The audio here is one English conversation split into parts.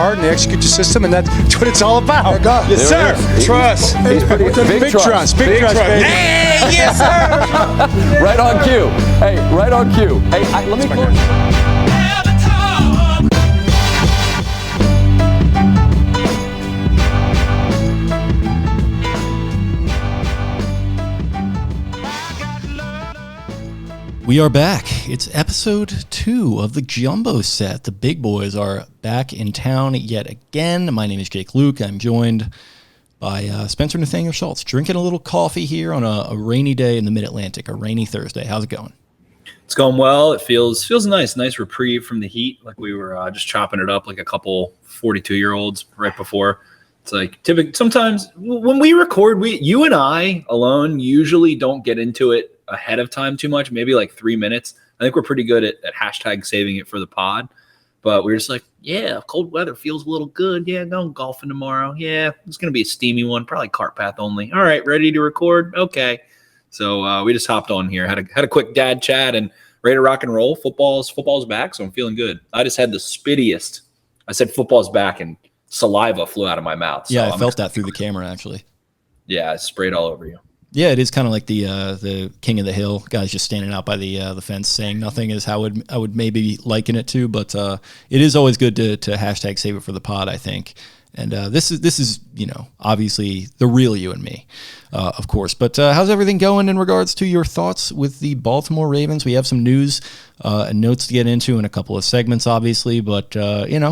hard and they execute the system, and that's what it's all about. Yes, there sir. Trust. Big trust. Big trust, baby. Hey, yes, sir. Right on cue. Hey, right on cue. Hey, let me close. We are back. It's episode 2 of the Jumbo Set. The big boys are back in town yet again. My name is Jake Luke. I'm joined by Spencer Nathaniel Schultz, drinking a little coffee here on a rainy day in the Mid-Atlantic, a rainy Thursday. How's it going? It's going well. It feels nice reprieve from the heat. Like we were just chopping it up like a couple 42-year-olds right before. It's like typically sometimes when we record, you and I alone usually don't get into it ahead of time too much, maybe like 3 minutes. I think we're pretty good at hashtag saving it for the pod, but we're just like, yeah, cold weather feels a little good. Yeah, going golfing tomorrow. Yeah, it's going to be a steamy one, probably cart path only. All right, ready to record? Okay. So we just hopped on here, had a quick dad chat and ready to rock and roll. Football's back, so I'm feeling good. I just had the spittiest. I said football's back and saliva flew out of my mouth. So yeah, I felt that through the camera, actually. Yeah, I sprayed all over you. Yeah, it is kind of like the King of the Hill guys just standing out by the fence saying nothing is how I would maybe liken it to, but it is always good to hashtag save it for the pod, I think. And this is obviously the real you and me, of course. But how's everything going in regards to your thoughts with the Baltimore Ravens? We have some news and notes to get into in a couple of segments, obviously. But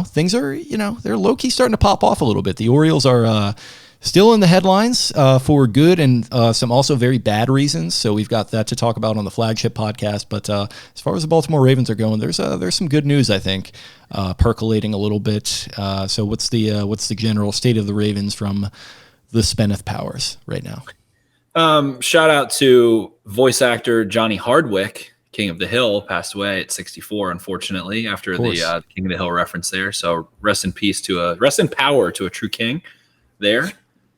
things are they're low key starting to pop off a little bit. The Orioles are still in the headlines for good and some also very bad reasons. So we've got that to talk about on the flagship podcast. But as far as the Baltimore Ravens are going, there's some good news, I think, percolating a little bit. So what's the general state of the Ravens from the Spenny powers right now? Shout out to voice actor Johnny Hardwick, King of the Hill, passed away at 64, unfortunately, after the King of the Hill reference there. So rest in power to a true king there.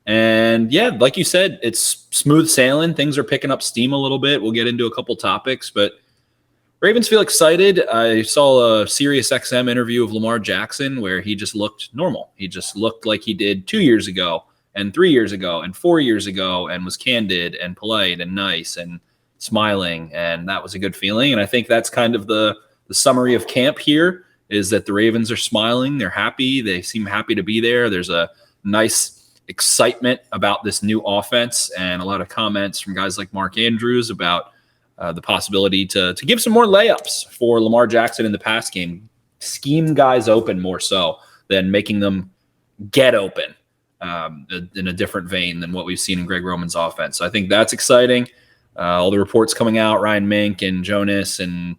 And yeah, like you said, it's smooth sailing. Things are picking up steam a little bit. We'll get into a couple topics, but Ravens feel excited. I saw a Sirius XM interview of Lamar Jackson where he just looked normal. He just looked like he did 2 years ago and 3 years ago and 4 years ago and was candid and polite and nice and smiling. And that was a good feeling. And I think that's kind of the summary of camp here is that the Ravens are smiling. They're happy. They seem happy to be there. There's a nice excitement about this new offense and a lot of comments from guys like Mark Andrews about the possibility to give some more layups for Lamar Jackson in the pass game, scheme guys open more so than making them get open in a different vein than what we've seen in Greg Roman's offense. So I think that's exciting. All the reports coming out, Ryan Mink and Jonas and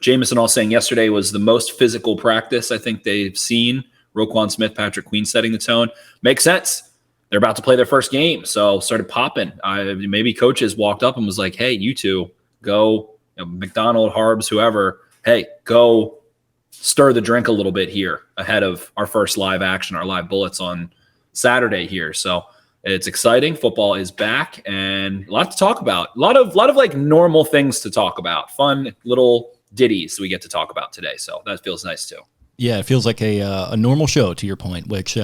Jameson all saying yesterday was the most physical practice I think they've seen. Roquan Smith, Patrick Queen setting the tone. Makes sense. They're about to play their first game, so started popping. Maybe coaches walked up and was like, hey, you two, go, McDonald, Harbs, whoever, hey, go stir the drink a little bit here ahead of our first live action, our live bullets on Saturday here. So it's exciting. Football is back and a lot to talk about. A lot of like normal things to talk about, fun little ditties we get to talk about today. So that feels nice too. Yeah, it feels like a normal show, to your point, which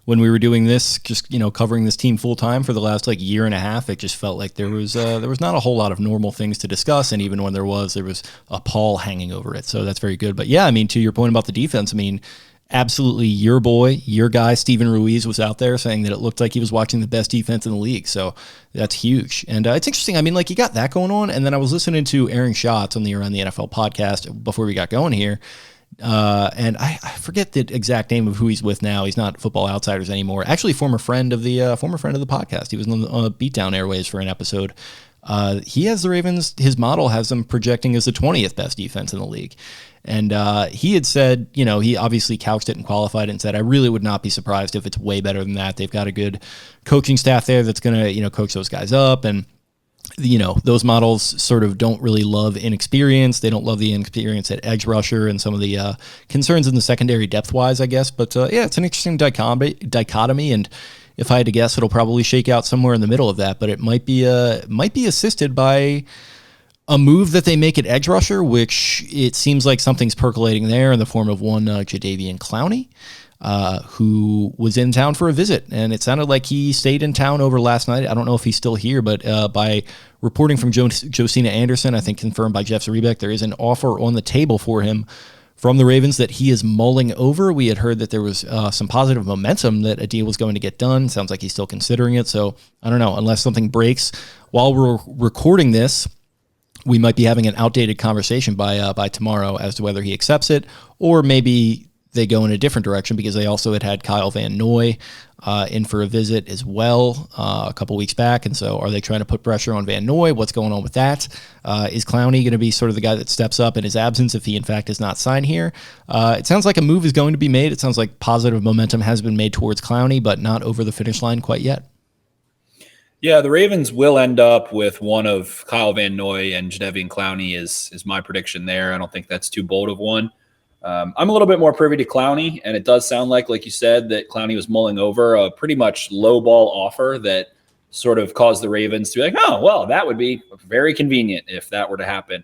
when we were doing this, just covering this team full time for the last year and a half, it just felt like there was not a whole lot of normal things to discuss, and even when there was a pall hanging over it. So that's very good. But yeah, I mean, to your point about the defense, I mean, absolutely, your boy, your guy, Steven Ruiz was out there saying that it looked like he was watching the best defense in the league. So that's huge. And it's interesting. I mean, you got that going on, and then I was listening to Aaron Schatz on the Around the NFL podcast before we got going here. And I forget the exact name of who he's with now. He's not Football Outsiders anymore. Actually, former friend of the podcast. He was on Beatdown Airways for an episode. He has the Ravens. His model has them projecting as the 20th best defense in the league. And he had said, he obviously couched it and qualified it and said, I really would not be surprised if it's way better than that. They've got a good coaching staff there that's going to, coach those guys up. And those models sort of don't really love inexperience. They don't love the inexperience at edge rusher and some of the concerns in the secondary depth-wise, I guess. But, it's an interesting dichotomy, and if I had to guess, it'll probably shake out somewhere in the middle of that. But it might be assisted by a move that they make at edge rusher, which it seems like something's percolating there in the form of one Jadeveon Clowney. who was in town for a visit. And it sounded like he stayed in town over last night. I don't know if he's still here, but by reporting from Josina Anderson, I think confirmed by Jeff Zrebiec, there is an offer on the table for him from the Ravens that he is mulling over. We had heard that there was some positive momentum that a deal was going to get done. Sounds like he's still considering it. So I don't know, unless something breaks while we're recording this, we might be having an outdated conversation by tomorrow as to whether he accepts it, or maybe they go in a different direction, because they also had Kyle Van Noy in for a visit as well a couple weeks back. And so are they trying to put pressure on Van Noy? What's going on with that? Is Clowney going to be sort of the guy that steps up in his absence if he in fact is not signed here? It sounds like a move is going to be made. It sounds like positive momentum has been made towards Clowney, but not over the finish line quite yet. Yeah, the Ravens will end up with one of Kyle Van Noy and Jadeveon Clowney is my prediction there. I don't think that's too bold of one. I'm a little bit more privy to Clowney, and it does sound like you said, that Clowney was mulling over a pretty much low ball offer that sort of caused the Ravens to be like, oh, well, that would be very convenient if that were to happen.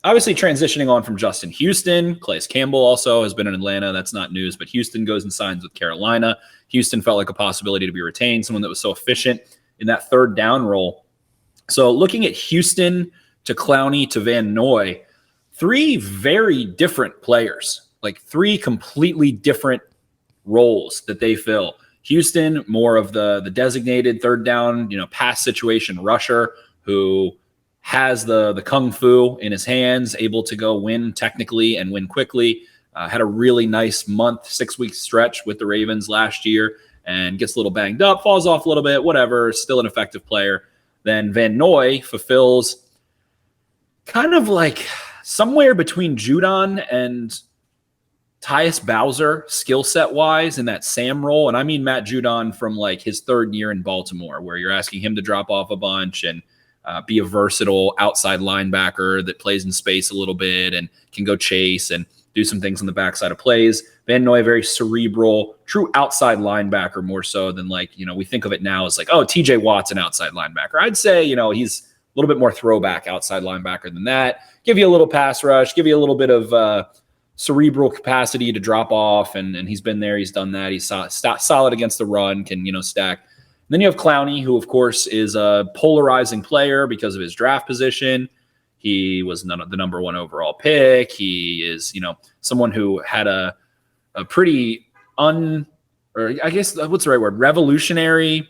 Obviously, transitioning on from Justin Houston, Calais Campbell also has been in Atlanta. That's not news, but Houston goes and signs with Carolina. Houston felt like a possibility to be retained, someone that was so efficient in that third down role. So looking at Houston to Clowney to Van Noy, three very different players, like three completely different roles that they fill. Houston, more of the designated third down, pass situation rusher who has the kung fu in his hands, able to go win technically and win quickly. Had a really nice month, 6-week stretch with the Ravens last year, and gets a little banged up, falls off a little bit, whatever, still an effective player. Then Van Noy fulfills kind of like somewhere between Judon and Tyus Bowser skill set wise in that Sam role. And I mean Matt Judon from like his third year in Baltimore, where you're asking him to drop off a bunch and be a versatile outside linebacker that plays in space a little bit and can go chase and do some things on the backside of plays. Van Noy, very cerebral, true outside linebacker, more so than we think of it now as like, oh, TJ Watt's an outside linebacker. I'd say, he's a little bit more throwback outside linebacker than that. Give you a little pass rush, give you a little bit of cerebral capacity to drop off, and he's been there, he's done that. He's solid against the run, can stack. And then you have Clowney, who of course is a polarizing player because of his draft position. He was the number 1 overall pick. He is someone who had a pretty revolutionary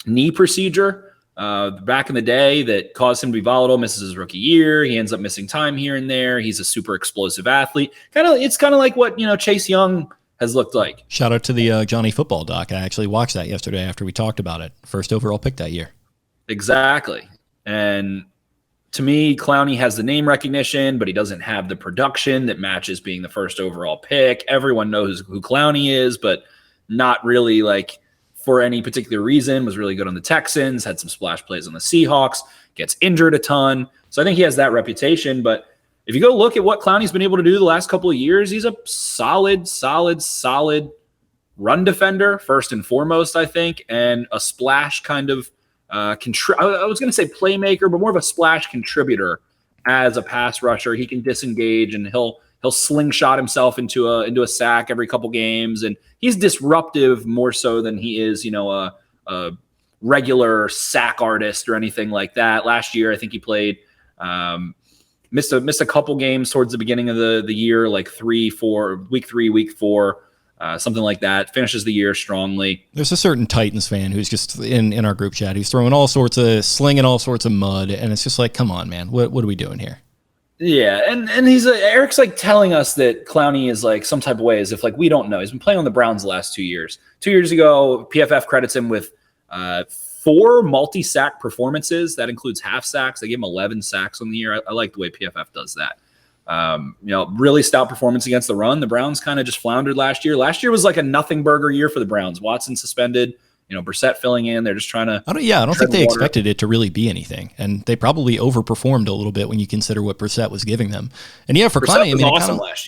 knee procedure back in the day that caused him to be volatile, misses his rookie year. He ends up missing time here and there. He's a super explosive athlete. It's kind of like what, Chase Young has looked like. Shout out to the Johnny Football doc. I actually watched that yesterday after we talked about it. First overall pick that year. Exactly. And to me, Clowney has the name recognition, but he doesn't have the production that matches being the first overall pick. Everyone knows who Clowney is, but not really for any particular reason. Was really good on the Texans, had some splash plays on the Seahawks, gets injured a ton. So I think he has that reputation. But if you go look at what Clowney's been able to do the last couple of years, he's a solid run defender, first and foremost, I think, and a splash kind of I was going to say playmaker, but more of a splash contributor as a pass rusher. He can disengage and he'll slingshot himself into a sack every couple games, and he's disruptive more so than he is, a regular sack artist or anything like that. Last year, I think he played, missed a couple games towards the beginning of the year, like week 3, week 4. Something like that. Finishes the year strongly. There's a certain Titans fan who's just in our group chat. He's slinging all sorts of mud, and it's just like, come on, man, what are we doing here? Yeah, and Eric's telling us that Clowney is some type of way, as if we don't know. He's been playing on the Browns the last 2 years. 2 years ago, PFF credits him with 4 multi-sack performances. That includes half sacks. They gave him 11 sacks on the year. I like the way PFF does that. Really stout performance against the run. The Browns kind of just floundered last year. Last year was like a nothing burger year for the Browns. Watson suspended, Brissett filling in. They're just trying to. I don't think they expected it to really be anything, and they probably overperformed a little bit when you consider what Brissett was giving them. And yeah, for Clowney,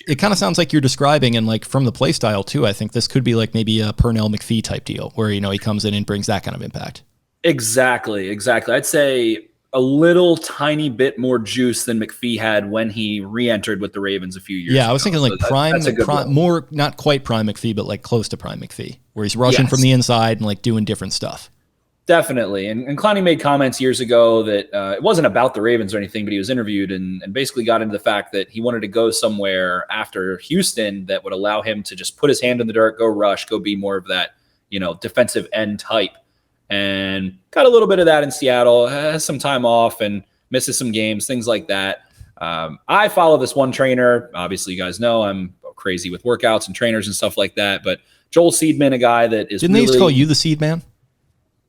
it kind of sounds like you're describing, and from the play style too. I think this could be maybe a Pernell McPhee type deal, where he comes in and brings that kind of impact. Exactly. I'd say a little tiny bit more juice than McPhee had when he re-entered with the Ravens a few years ago. I was thinking like prime, more, not quite prime McPhee, but like close to prime McPhee, where he's rushing from the inside and like doing different stuff. Definitely. And Clowney made comments years ago that it wasn't about the Ravens or anything, but he was interviewed and basically got into the fact that he wanted to go somewhere after Houston that would allow him to just put his hand in the dirt, go rush, go be more of that, defensive end type. And got a little bit of that in Seattle, has some time off and misses some games, things like that. I follow this one trainer. Obviously, you guys know I'm crazy with workouts and trainers and stuff like that. But Joel Seedman, a guy that is Didn't they used to call you the Seed Man?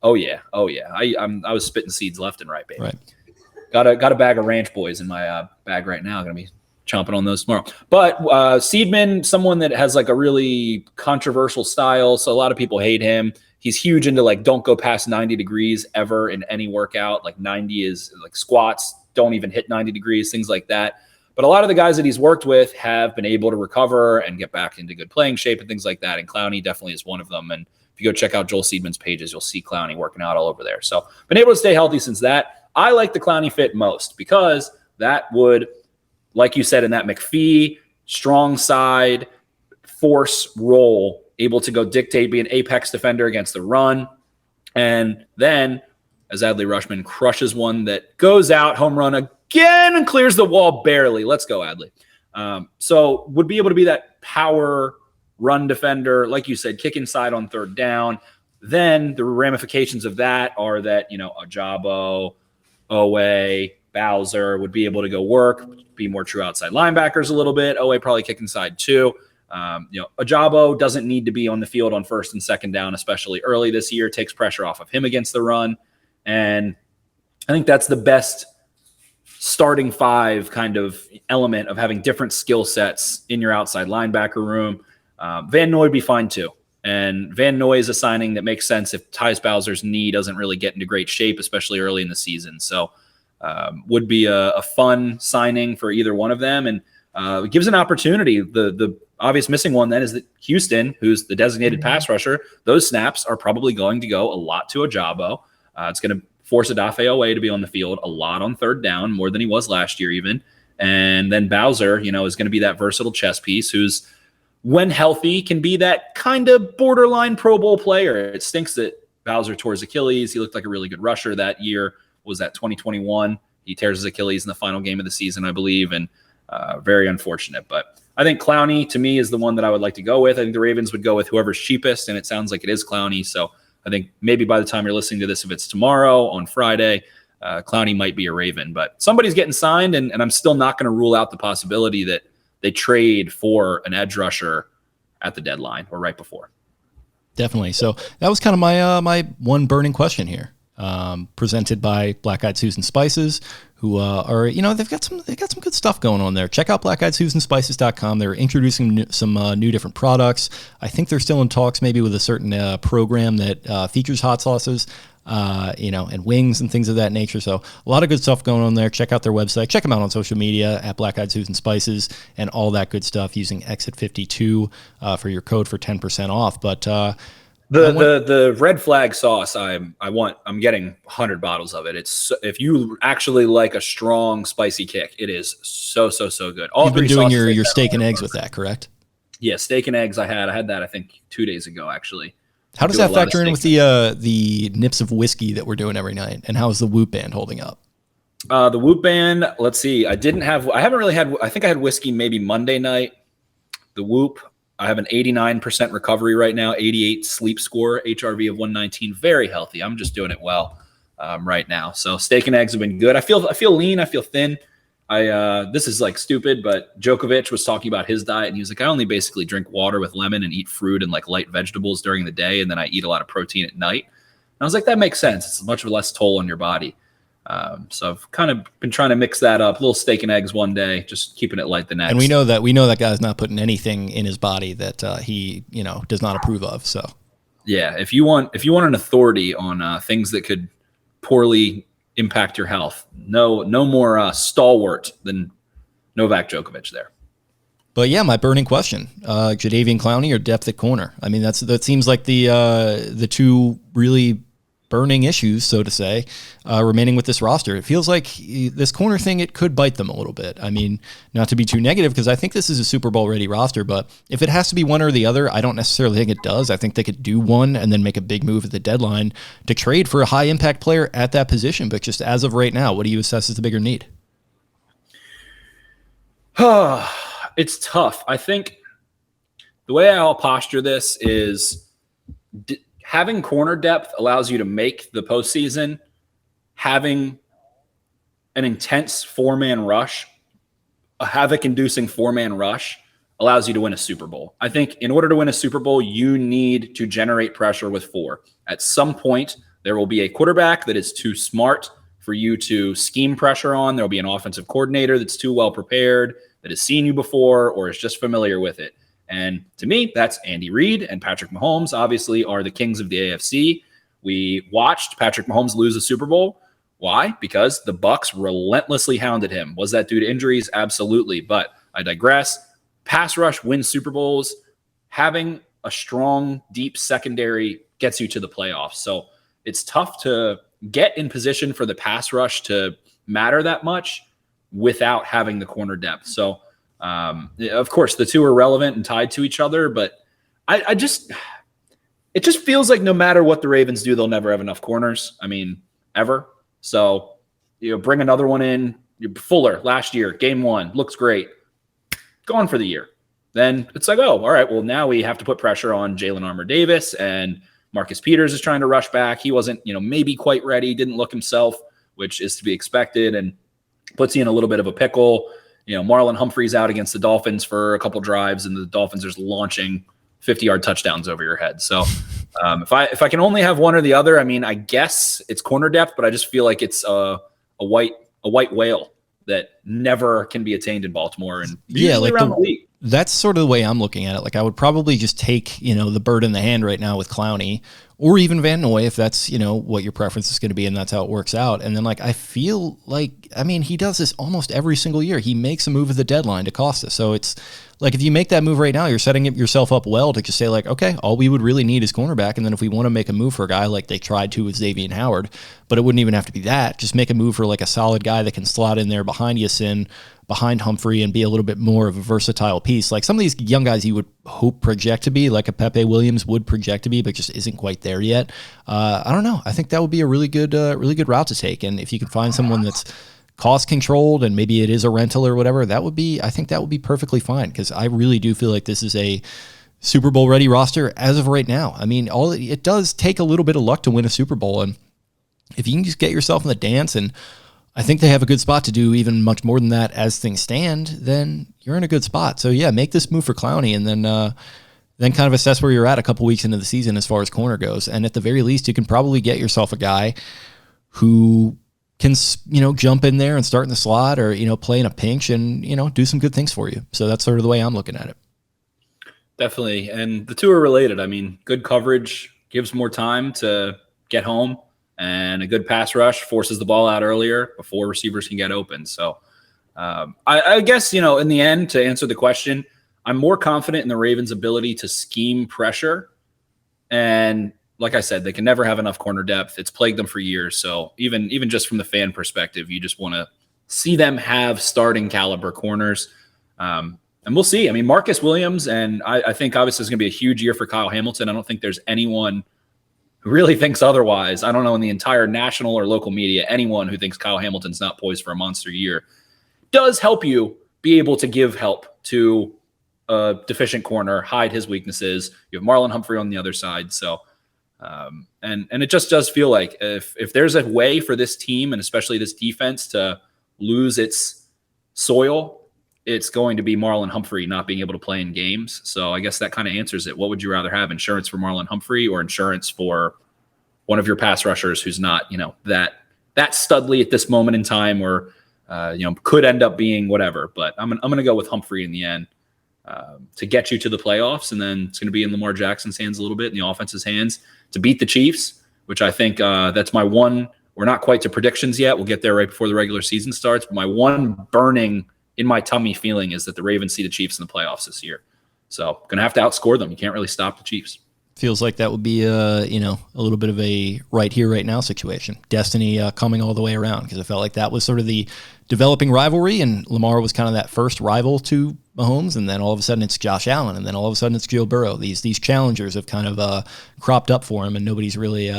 Oh, yeah. I was spitting seeds left and right, baby. Right. Got a bag of Ranch Boys in my bag right now. Going to be chomping on those tomorrow. But Seedman, someone that has like a really controversial style, so a lot of people hate him. He's huge into like don't go past 90 degrees ever in any workout. Like 90 is like squats, don't even hit 90 degrees, things like that. But a lot of the guys that he's worked with have been able to recover and get back into good playing shape and things like that. And Clowney definitely is one of them. And if you go check out Joel Seedman's pages, you'll see Clowney working out all over there. So been able to stay healthy since that. I like the Clowney fit most because that would, like you said, in that McPhee, strong side, force role, able to go dictate, be an apex defender against the run. And then, as Adley Rushman crushes one that goes out, home run again, and clears the wall barely. Let's go, Adley. So would be able to be that power run defender, like you said, kick inside on third down. Then the ramifications of that are that, Ajabo, Owe, Bowser would be able to go work, be more true outside linebackers a little bit. Owe probably kick inside too. Ajabo doesn't need to be on the field on first and second down, especially early this year, takes pressure off of him against the run. And I think that's the best starting five kind of element of having different skill sets in your outside linebacker room. Van Noy would be fine too. And Van Noy is a signing that makes sense if Tyus Bowser's knee doesn't really get into great shape, especially early in the season. So would be a fun signing for either one of them. And it gives an opportunity. The obvious missing one then is that Houston, who's the designated pass rusher, those snaps are probably going to go a lot to Ajabo. It's going to force Odafe Owe to be on the field a lot on third down, more than he was last year even. And then Bowser, is going to be that versatile chess piece who's, when healthy, can be that kind of borderline Pro Bowl player. It stinks that Bowser tore his Achilles. He looked like a really good rusher that year. Was that 2021? He tears his Achilles in the final game of the season, I believe, and very unfortunate. But I think Clowney, to me, is the one that I would like to go with. I think the Ravens would go with whoever's cheapest, and it sounds like it is Clowney. So I think maybe by the time you're listening to this, if it's tomorrow, on Friday, Clowney might be a Raven. But somebody's getting signed, and I'm still not going to rule out the possibility that they trade for an edge rusher at the deadline or right before. Definitely. So that was kind of my my one burning question here, presented by Black Eyed Susan Spices, who are, they've got some good stuff going on there. Check out blackeyedsusanspices.com. They're introducing some new different products. I think they're still in talks maybe with a certain program that features hot sauces, and wings and things of that nature. So a lot of good stuff going on there. Check out their website. Check them out on social media at Black Eyed Susan Spices and all that good stuff using Exit52 for your code for 10% off. But the red flag sauce I'm getting 100 bottles of it. It's, if you actually like a strong spicy kick, it is so good. You've been doing your steak and eggs with that, correct? Yeah, steak and eggs. I had that I think 2 days ago actually. How does that factor in with the nips of whiskey that we're doing every night? And how is the Whoop Band holding up? The Whoop Band, let's see. I haven't really had, I think I had whiskey maybe Monday night. The Whoop, I have an 89% recovery right now, 88 sleep score, HRV of 119, very healthy. I'm just doing it well right now. So steak and eggs have been good. I feel lean, I feel thin. This is like stupid, but Djokovic was talking about his diet and he was like, I only basically drink water with lemon and eat fruit and like light vegetables during the day. And then I eat a lot of protein at night. And I was like, that makes sense. It's much less toll on your body. So I've kind of been trying to mix that up. A little steak and eggs one day, just keeping it light the next. And we know that guy's not putting anything in his body that he does not approve of. So yeah, if you want an authority on things that could poorly impact your health, no more stalwart than Novak Djokovic there. But yeah, my burning question: Jadeveon Clowney or depth at corner? I mean, that seems like the two really burning issues, so to say, remaining with this roster. It feels like this corner thing, it could bite them a little bit. I mean, not to be too negative, because I think this is a Super Bowl ready roster, but if it has to be one or the other, I don't necessarily think it does. I think they could do one and then make a big move at the deadline to trade for a high impact player at that position. But just as of right now, what do you assess as the bigger need? It's tough. I think the way I'll posture this is having corner depth allows you to make the postseason. Having an intense four-man rush, a havoc-inducing four-man rush, allows you to win a Super Bowl. I think in order to win a Super Bowl, you need to generate pressure with four. At some point, there will be a quarterback that is too smart for you to scheme pressure on. There will be an offensive coordinator that's too well prepared, that has seen you before, or is just familiar with it. And to me, that's Andy Reid and Patrick Mahomes, obviously, are the kings of the AFC. We watched Patrick Mahomes lose a Super Bowl. Why? Because the Bucs relentlessly hounded him. Was that due to injuries? Absolutely. But I digress. Pass rush wins Super Bowls. Having a strong, deep secondary gets you to the playoffs. So it's tough to get in position for the pass rush to matter that much without having the corner depth. So, of course, the two are relevant and tied to each other, but it just feels like no matter what the Ravens do, they'll never have enough corners. I mean, ever. So, bring another one in. Fuller last year, game one, looks great. Gone for the year. Then it's like, oh, all right, well, now we have to put pressure on Jalen Armour-Davis, and Marcus Peters is trying to rush back. He wasn't, maybe quite ready, didn't look himself, which is to be expected, and puts you in a little bit of a pickle. Marlon Humphrey's out against the Dolphins for a couple drives, and the Dolphins are just launching 50-yard touchdowns over your head. So if I can only have one or the other, I mean, I guess it's corner depth, but I just feel like it's a white whale that never can be attained in Baltimore and usually around the league. That's sort of the way I'm looking at it. Like, I would probably just take, the bird in the hand right now with Clowney, or even Van Noy, if that's, what your preference is going to be and that's how it works out. And then, I feel like, he does this almost every single year. He makes a move at the deadline to cost us. So it's like, if you make that move right now, you're setting yourself up well to just say, okay, all we would really need is cornerback. And then if we want to make a move for a guy like they tried to with Jadeveon Howard, but it wouldn't even have to be that, just make a move for a solid guy that can slot in there behind Yasin, behind Humphrey, and be a little bit more of a versatile piece. Like some of these young guys you would hope project to be, like a Pepe Williams would project to be, but just isn't quite there yet. I don't know. I think that would be a really good route to take. And if you can find someone that's cost controlled and maybe it is a rental or whatever, I think that would be perfectly fine, because I really do feel like this is a Super Bowl ready roster as of right now. I mean, it does take a little bit of luck to win a Super Bowl, and if you can just get yourself in the dance, and I think they have a good spot to do even much more than that as things stand, then you're in a good spot. So yeah, make this move for Clowney, and then kind of assess where you're at a couple weeks into the season as far as corner goes. And at the very least, you can probably get yourself a guy who can, jump in there and start in the slot, or, play in a pinch and, do some good things for you. So that's sort of the way I'm looking at it. Definitely. And the two are related. I mean, good coverage gives more time to get home, and a good pass rush forces the ball out earlier before receivers can get open. So I guess, in the end, to answer the question, I'm more confident in the Ravens' ability to scheme pressure. And like I said, they can never have enough corner depth. It's plagued them for years. So even just from the fan perspective, you just want to see them have starting caliber corners. And we'll see. I mean, Marcus Williams, and I think obviously it's going to be a huge year for Kyle Hamilton. I don't think there's anyone who really thinks otherwise. I don't know in the entire national or local media, anyone who thinks Kyle Hamilton's not poised for a monster year. Does help you be able to give help to a deficient corner, hide his weaknesses. You have Marlon Humphrey on the other side. So, and it just does feel like if there's a way for this team, and especially this defense, to lose its soil, it's going to be Marlon Humphrey not being able to play in games. So I guess that kind of answers it. What would you rather have, insurance for Marlon Humphrey or insurance for one of your pass rushers who's not, that studly at this moment in time, or, could end up being whatever. But I'm going to go with Humphrey in the end to get you to the playoffs. And then it's going to be in Lamar Jackson's hands a little bit, in the offense's hands, to beat the Chiefs, which I think that's my one. We're not quite to predictions yet. We'll get there right before the regular season starts. But my one burning in my tummy feeling is that the Ravens see the Chiefs in the playoffs this year. So going to have to outscore them. You can't really stop the Chiefs. Feels like that would be a little bit of a right here, right now situation. Destiny coming all the way around, because I felt like that was sort of the developing rivalry, and Lamar was kind of that first rival to Mahomes, and then all of a sudden it's Josh Allen, and then all of a sudden it's Joe Burrow. These challengers have kind of cropped up for him, and nobody's really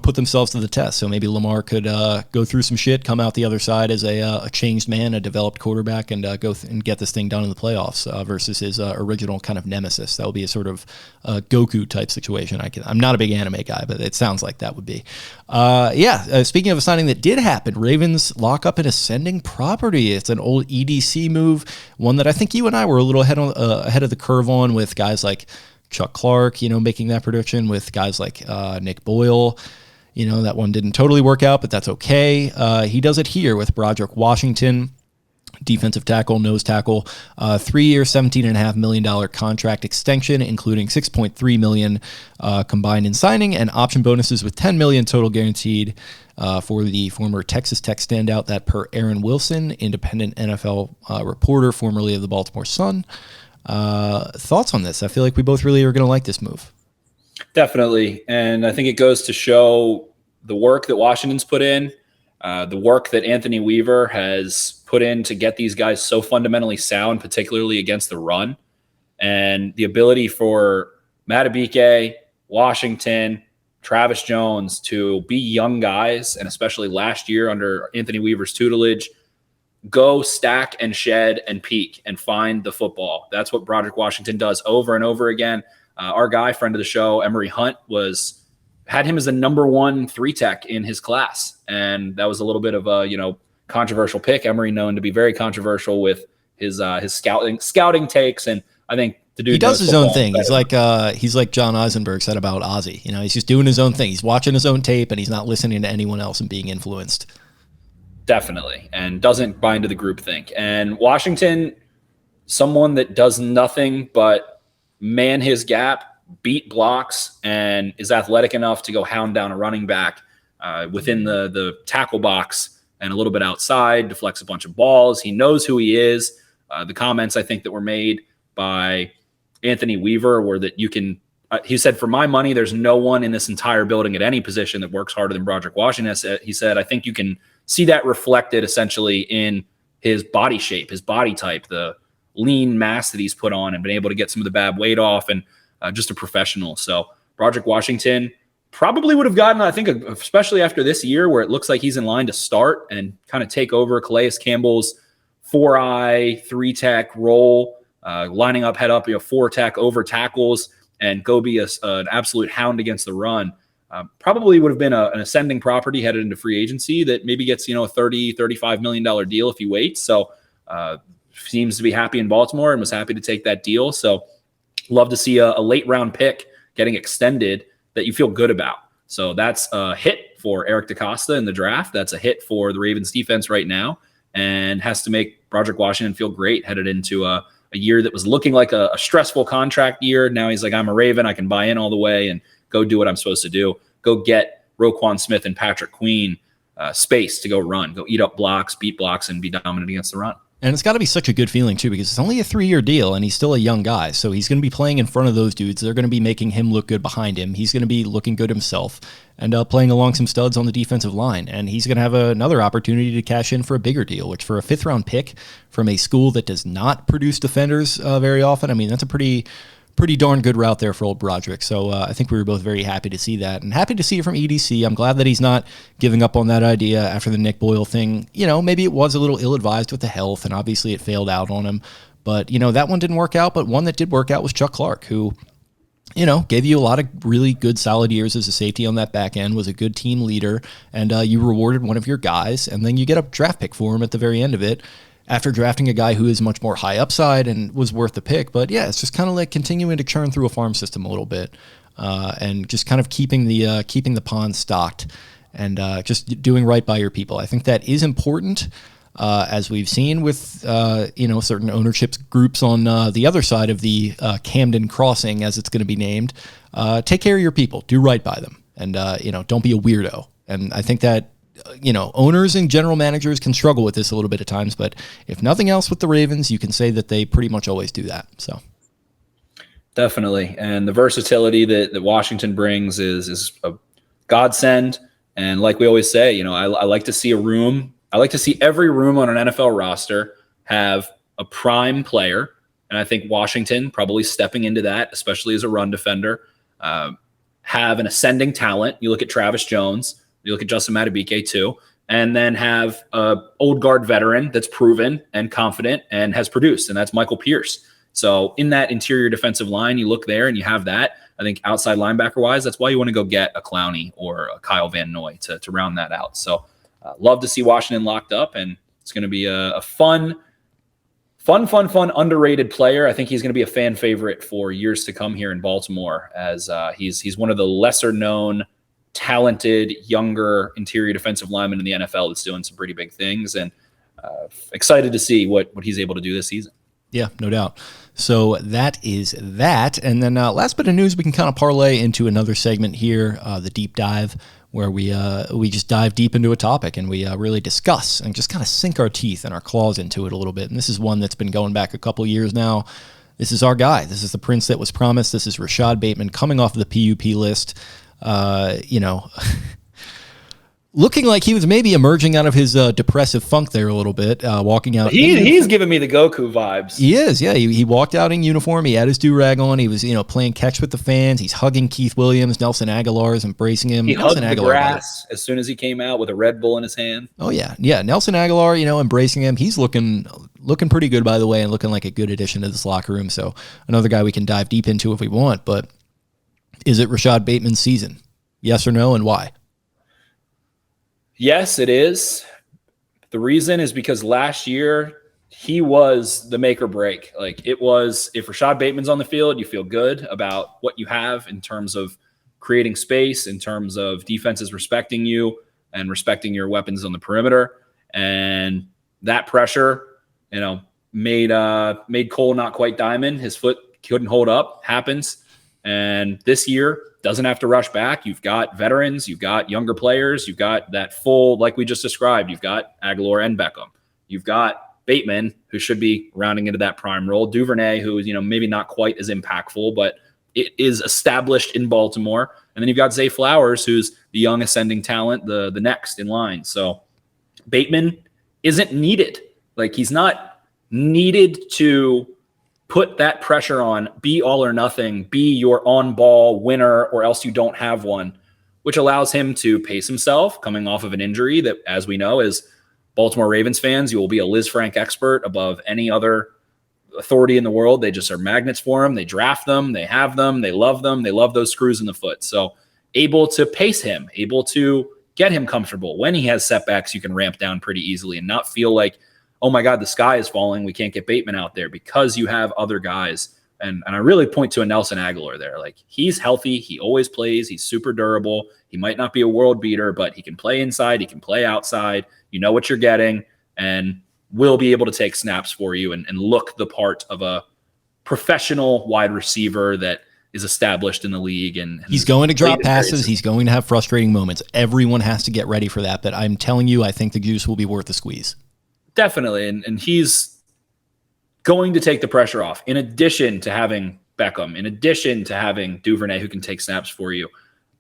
put themselves to the test. So maybe Lamar could go through some shit, come out the other side as a changed man, a developed quarterback, and go and get this thing done in the playoffs versus his original kind of nemesis. That would be a sort of Goku type situation. I'm not a big anime guy, but it sounds like that would be. Speaking of a signing that did happen, Ravens lock up an ascending property. It's an old EDC move, one that I think you and I were a little ahead of the curve on, with guys like Chuck Clark, making that prediction, with guys like Nick Boyle. That one didn't totally work out, but that's okay. He does it here with Broderick Washington, defensive tackle, nose tackle, 3-year, $17.5 million contract extension, including $6.3 million combined in signing, and option bonuses with $10 million total guaranteed for the former Texas Tech standout, that per Aaron Wilson, independent NFL reporter, formerly of the Baltimore Sun. Thoughts on this? I feel like we both really are going to like this move. Definitely. And I think it goes to show the work that Washington's put in, the work that Anthony Weaver has put in to get these guys so fundamentally sound, particularly against the run, and the ability for Madubuike, Washington, Travis Jones to be young guys, and especially last year under Anthony Weaver's tutelage, go stack and shed and peek and find the football. That's what Broderick Washington does over and over again. Our guy, friend of the show, Emory Hunt, had him as the number 1 3-tech in his class. And that was a little bit of a, controversial pick. Emory known to be very controversial with his scouting takes. And I think he does his own thing. He's like John Eisenberg said about Ozzy. He's just doing his own thing. He's watching his own tape, and he's not listening to anyone else and being influenced. Definitely, and doesn't buy into the group think. And Washington, someone that does nothing but man his gap, beat blocks, and is athletic enough to go hound down a running back within the tackle box and a little bit outside, deflects a bunch of balls. He knows who he is. The comments I think that were made by Anthony Weaver were that you can he said, for my money, there's no one in this entire building at any position that works harder than Broderick Washington. He said, I think you can see that reflected essentially in his body shape, his body type, the lean mass that he's put on and been able to get some of the bad weight off, and just a professional. So Broderick Washington probably would have gotten, I think, especially after this year where it looks like he's in line to start and kind of take over Calais Campbell's 4-eye, 3-tech role, lining up, head up, 4-tech over tackles, and go be an absolute hound against the run. Probably would have been an ascending property headed into free agency that maybe gets, a $30, $35 million deal if he waits. So seems to be happy in Baltimore and was happy to take that deal. So love to see a late round pick getting extended that you feel good about. So that's a hit for Eric DeCosta in the draft. That's a hit for the Ravens defense right now, and has to make Broderick Washington feel great headed into a year that was looking like a stressful contract year. Now he's like, I'm a Raven. I can buy in all the way and go do what I'm supposed to do. Go get Roquan Smith and Patrick Queen space to go run, go eat up blocks, beat blocks, and be dominant against the run. And it's got to be such a good feeling, too, because it's only a 3-year deal, and he's still a young guy. So he's going to be playing in front of those dudes. They're going to be making him look good behind him. He's going to be looking good himself and playing along some studs on the defensive line. And he's going to have another opportunity to cash in for a bigger deal, which for a 5th-round pick from a school that does not produce defenders very often, I mean, that's a pretty darn good route there for old Broderick. So I think we were both very happy to see that, and happy to see it from EDC. I'm glad that he's not giving up on that idea after the Nick Boyle thing. Maybe it was a little ill-advised with the health, and obviously it failed out on him. But, that one didn't work out, but one that did work out was Chuck Clark, who, gave you a lot of really good, solid years as a safety on that back end, was a good team leader, and you rewarded one of your guys, and then you get a draft pick for him at the very end of it, after drafting a guy who is much more high upside and was worth the pick. But yeah, it's just kind of like continuing to churn through a farm system a little bit, and just kind of keeping the pond stocked, and just doing right by your people. I think that is important, as we've seen with certain ownership groups on the other side of the Camden Crossing, as it's going to be named. Take care of your people, do right by them, and don't be a weirdo. And I think that owners and general managers can struggle with this a little bit at times, but if nothing else with the Ravens, you can say that they pretty much always do that. So, Definitely. And the versatility that Washington brings is a godsend. And like we always say, I like to see I like to see every room on an NFL roster have a prime player. And I think Washington probably stepping into that, especially as a run defender, have an ascending talent. You look at Travis Jones, you look at Justin Madubuike too, and then have a old guard veteran that's proven and confident and has produced, and that's Michael Pierce. So in that interior defensive line, you look there and you have that. I think outside linebacker wise, that's why you want to go get a Clowney or a Kyle Van Noy to round that out. So love to see Washington locked up, and it's going to be a fun, underrated player. I think he's going to be a fan favorite for years to come here in Baltimore, as he's one of the lesser known, talented, younger interior defensive linemen in the NFL that's doing some pretty big things, and excited to see what he's able to do this season. Yeah, no doubt. So that is that. And then last bit of news, we can kind of parlay into another segment here, the deep dive, where we just dive deep into a topic and we really discuss and just kind of sink our teeth and our claws into it a little bit. And this is one that's been going back a couple years now. This is our guy. This is the prince that was promised. This is Rashod Bateman coming off of the PUP list. Looking like he was maybe emerging out of his depressive funk there a little bit, walking out. He's giving me the Goku vibes. He is, yeah. He walked out in uniform. He had his do-rag on. He was, playing catch with the fans. He's hugging Keith Williams. Nelson Aguilar is embracing him. He Nelson hugged the grass as soon as he came out with a Red Bull in his hand. Oh, yeah. Yeah, Nelson Aguilar, embracing him. He's looking pretty good, by the way, and looking like a good addition to this locker room. So another guy we can dive deep into if we want. But is it Rashod Bateman's season? Yes or no, and why? Yes, it is. The reason is because last year he was the make or break. Like, it was, if Rashod Bateman's on the field, you feel good about what you have in terms of creating space, in terms of defenses respecting you and respecting your weapons on the perimeter. And that pressure, made Cole not quite diamond. His foot couldn't hold up. Happens. And this year, doesn't have to rush back. You've got veterans, you've got younger players, you've got that full, like we just described, you've got Aguilar and Beckham. You've got Bateman, who should be rounding into that prime role. Duvernay, who is, maybe not quite as impactful, but it is established in Baltimore. And then you've got Zay Flowers, who's the young ascending talent, the next in line. So Bateman isn't needed. Like, he's not needed to put that pressure on, be all or nothing, be your on-ball winner, or else you don't have one, which allows him to pace himself coming off of an injury that, as we know, as Baltimore Ravens fans, you will be a Liz Frank expert above any other authority in the world. They just are magnets for him. They draft them. They have them. They love them. They love those screws in the foot. So able to pace him, able to get him comfortable. When he has setbacks, you can ramp down pretty easily and not feel like, oh my God, the sky is falling, we can't get Bateman out there, because you have other guys. And I really point to a Nelson Aguilar there. Like, he's healthy. He always plays. He's super durable. He might not be a world beater, but he can play inside. He can play outside. You know what you're getting, and will be able to take snaps for you and look the part of a professional wide receiver that is established in the league. And he's going to drop passes. He's going to have frustrating moments. Everyone has to get ready for that. But I'm telling you, I think the juice will be worth the squeeze. Definitely. And he's going to take the pressure off, in addition to having Beckham, in addition to having Duvernay, who can take snaps for you,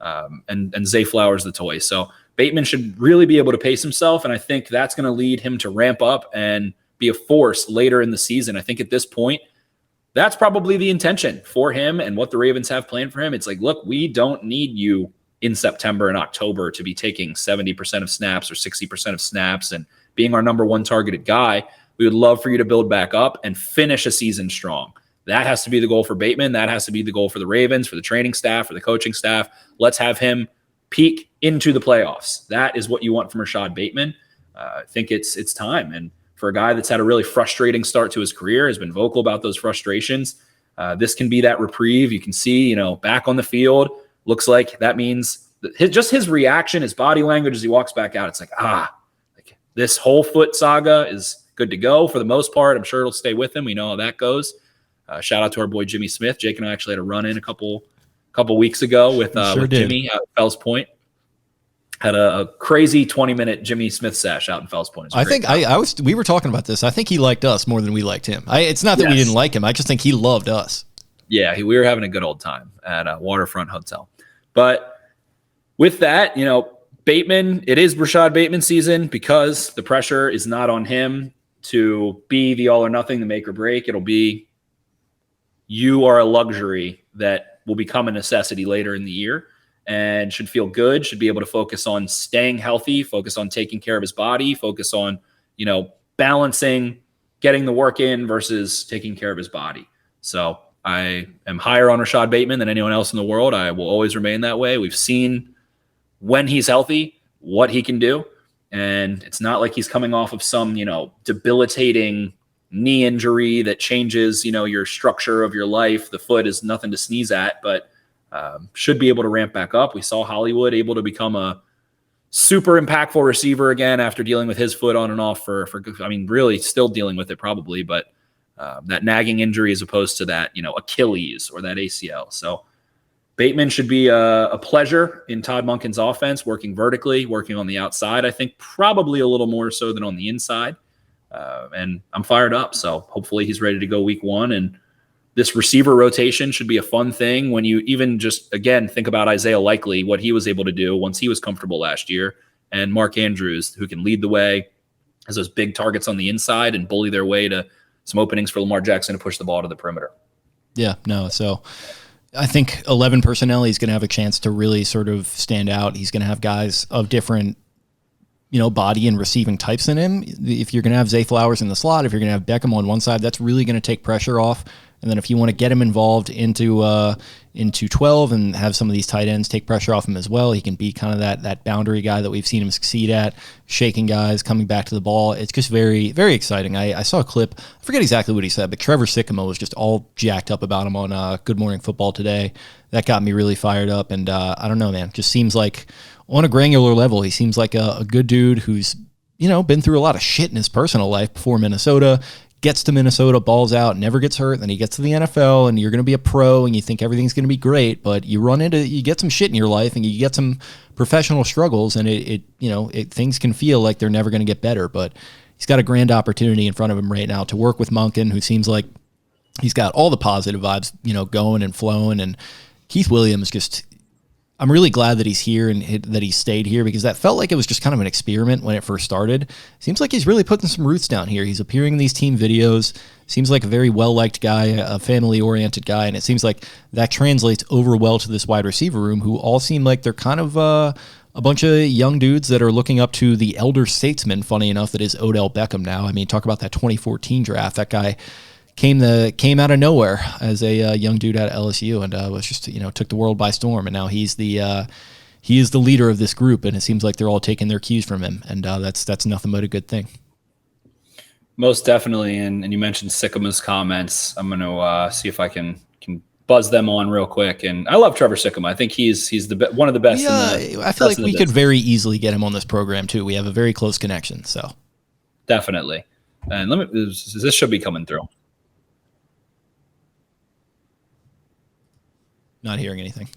and Zay Flowers, the toy. So Bateman should really be able to pace himself, and I think that's going to lead him to ramp up and be a force later in the season. I think at this point, that's probably the intention for him and what the Ravens have planned for him. It's like, look, we don't need you in September and October to be taking 70% of snaps or 60% of snaps and being our number one targeted guy. We would love for you to build back up and finish a season strong. That has to be the goal for Bateman. That has to be the goal for the Ravens, for the training staff, for the coaching staff. Let's have him peak into the playoffs. That is what you want from Rashod Bateman. I think it's time. And for a guy that's had a really frustrating start to his career, has been vocal about those frustrations, this can be that reprieve. You can see, back on the field, looks like that means that his reaction, his body language as he walks back out, it's like, this whole foot saga is good to go for the most part. I'm sure it'll stay with him. We know how that goes. Shout out to our boy Jimmy Smith. Jake and I actually had a run in a couple weeks ago with Jimmy out at Fells Point. Had a crazy 20-minute Jimmy Smith sash out in Fells Point. I think we were talking about this. I think he liked us more than we liked him. It's not that we didn't like him. I just think he loved us. Yeah, we were having a good old time at a Waterfront Hotel. But with that, Bateman, it is Rashod Bateman season because the pressure is not on him to be the all or nothing, the make or break. It'll be you are a luxury that will become a necessity later in the year and should feel good, should be able to focus on staying healthy, focus on taking care of his body, focus on, balancing, getting the work in versus taking care of his body. So I am higher on Rashod Bateman than anyone else in the world. I will always remain that way. We've seen when he's healthy, what he can do. And it's not like he's coming off of some, debilitating knee injury that changes, your structure of your life. The foot is nothing to sneeze at, but should be able to ramp back up. We saw Hollywood able to become a super impactful receiver again after dealing with his foot on and off for really still dealing with it probably, but that nagging injury as opposed to that, Achilles or that ACL. So Bateman should be a pleasure in Todd Monken's offense, working vertically, working on the outside. I think probably a little more so than on the inside. And I'm fired up. So hopefully he's ready to go week 1. And this receiver rotation should be a fun thing when you even just, again, think about Isaiah Likely, what he was able to do once he was comfortable last year, and Mark Andrews, who can lead the way, has those big targets on the inside and bully their way to some openings for Lamar Jackson to push the ball to the perimeter. Yeah, no. So I think 11 personnel, he's going to have a chance to really sort of stand out. He's going to have guys of different, body and receiving types in him. If you're going to have Zay Flowers in the slot, if you're going to have Beckham on one side, that's really going to take pressure off. And then if you want to get him involved into 12 and have some of these tight ends take pressure off him as well, he can be kind of that boundary guy that we've seen him succeed at, shaking guys, coming back to the ball. It's just very, very exciting. I saw a clip, I forget exactly what he said, but Trevor Sycamore was just all jacked up about him on Good Morning Football today. That got me really fired up. And I don't know, man, just seems like on a granular level, he seems like a good dude who's, been through a lot of shit in his personal life before Minnesota, gets to Minnesota, balls out, never gets hurt, then he gets to the NFL, and you're going to be a pro, and you think everything's going to be great, but you get some shit in your life, and you get some professional struggles, and things can feel like they're never going to get better, but he's got a grand opportunity in front of him right now to work with Monken, who seems like he's got all the positive vibes, going and flowing, and Keith Williams I'm really glad that he's here and that he stayed here, because that felt like it was just kind of an experiment when it first started. Seems like he's really putting some roots down here. He's appearing in these team videos. Seems like a very well-liked guy, a family-oriented guy, and it seems like that translates over well to this wide receiver room, who all seem like they're kind of a bunch of young dudes that are looking up to the elder statesman, funny enough, that is Odell Beckham now. I mean, talk about that 2014 draft. That guy came out of nowhere as a young dude at LSU and was just took the world by storm, and now he is the leader of this group, and it seems like they're all taking their cues from him, and that's nothing but a good thing. Most definitely, and you mentioned Sycamore's comments. I'm going to see if I can buzz them on real quick. And I love Trevor Sycamore. I think he's one of the best. Yeah, I feel like we could very easily get him on this program too. We have a very close connection, so definitely. And this should be coming through. Not hearing anything.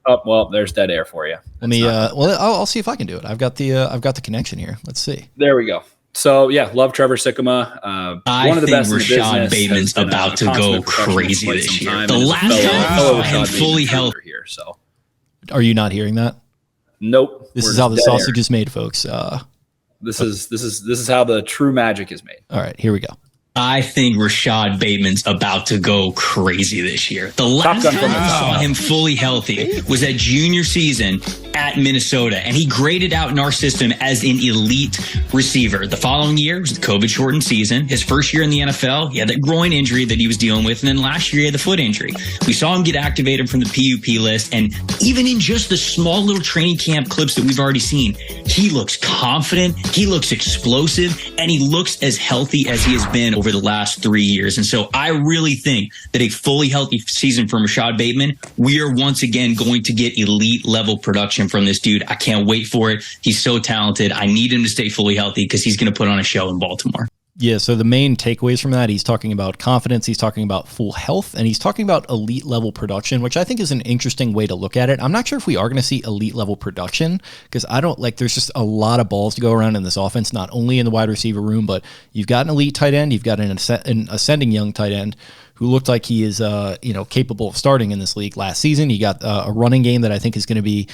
Oh, well, there's dead air for you. Let me. I'll see if I can do it. I've got the connection here. Let's see. There we go. So yeah, love Trevor Sycamore. One of the best in the business. Rashod Bateman's about to go crazy this year. The last time I saw him fully healthy here. So, are you not hearing that? Nope. This is how the sausage is made, folks. This is how the true magic is made. All right, here we go. I think Rashod Bateman's about to go crazy this year. The last time I saw him fully healthy was that junior season at Minnesota, and he graded out in our system as an elite receiver. The following year was the COVID-shortened season. His first year in the NFL, he had that groin injury that he was dealing with, and then last year he had the foot injury. We saw him get activated from the PUP list, and even in just the small little training camp clips that we've already seen, he looks confident, he looks explosive, and he looks as healthy as he has been over the last 3 years. And so I really think that a fully healthy season from Rashod Bateman, we are once again going to get elite level production from this dude. I can't wait for it. He's so talented. I need him to stay fully healthy because he's going to put on a show in Baltimore. Yeah, so the main takeaways from that, he's talking about confidence, he's talking about full health, and he's talking about elite level production, which I think is an interesting way to look at it. I'm not sure if we are going to see elite level production, because there's just a lot of balls to go around in this offense, not only in the wide receiver room, but you've got an elite tight end, you've got an ascending young tight end who looked like he is, capable of starting in this league last season. You got a running game that I think is going to be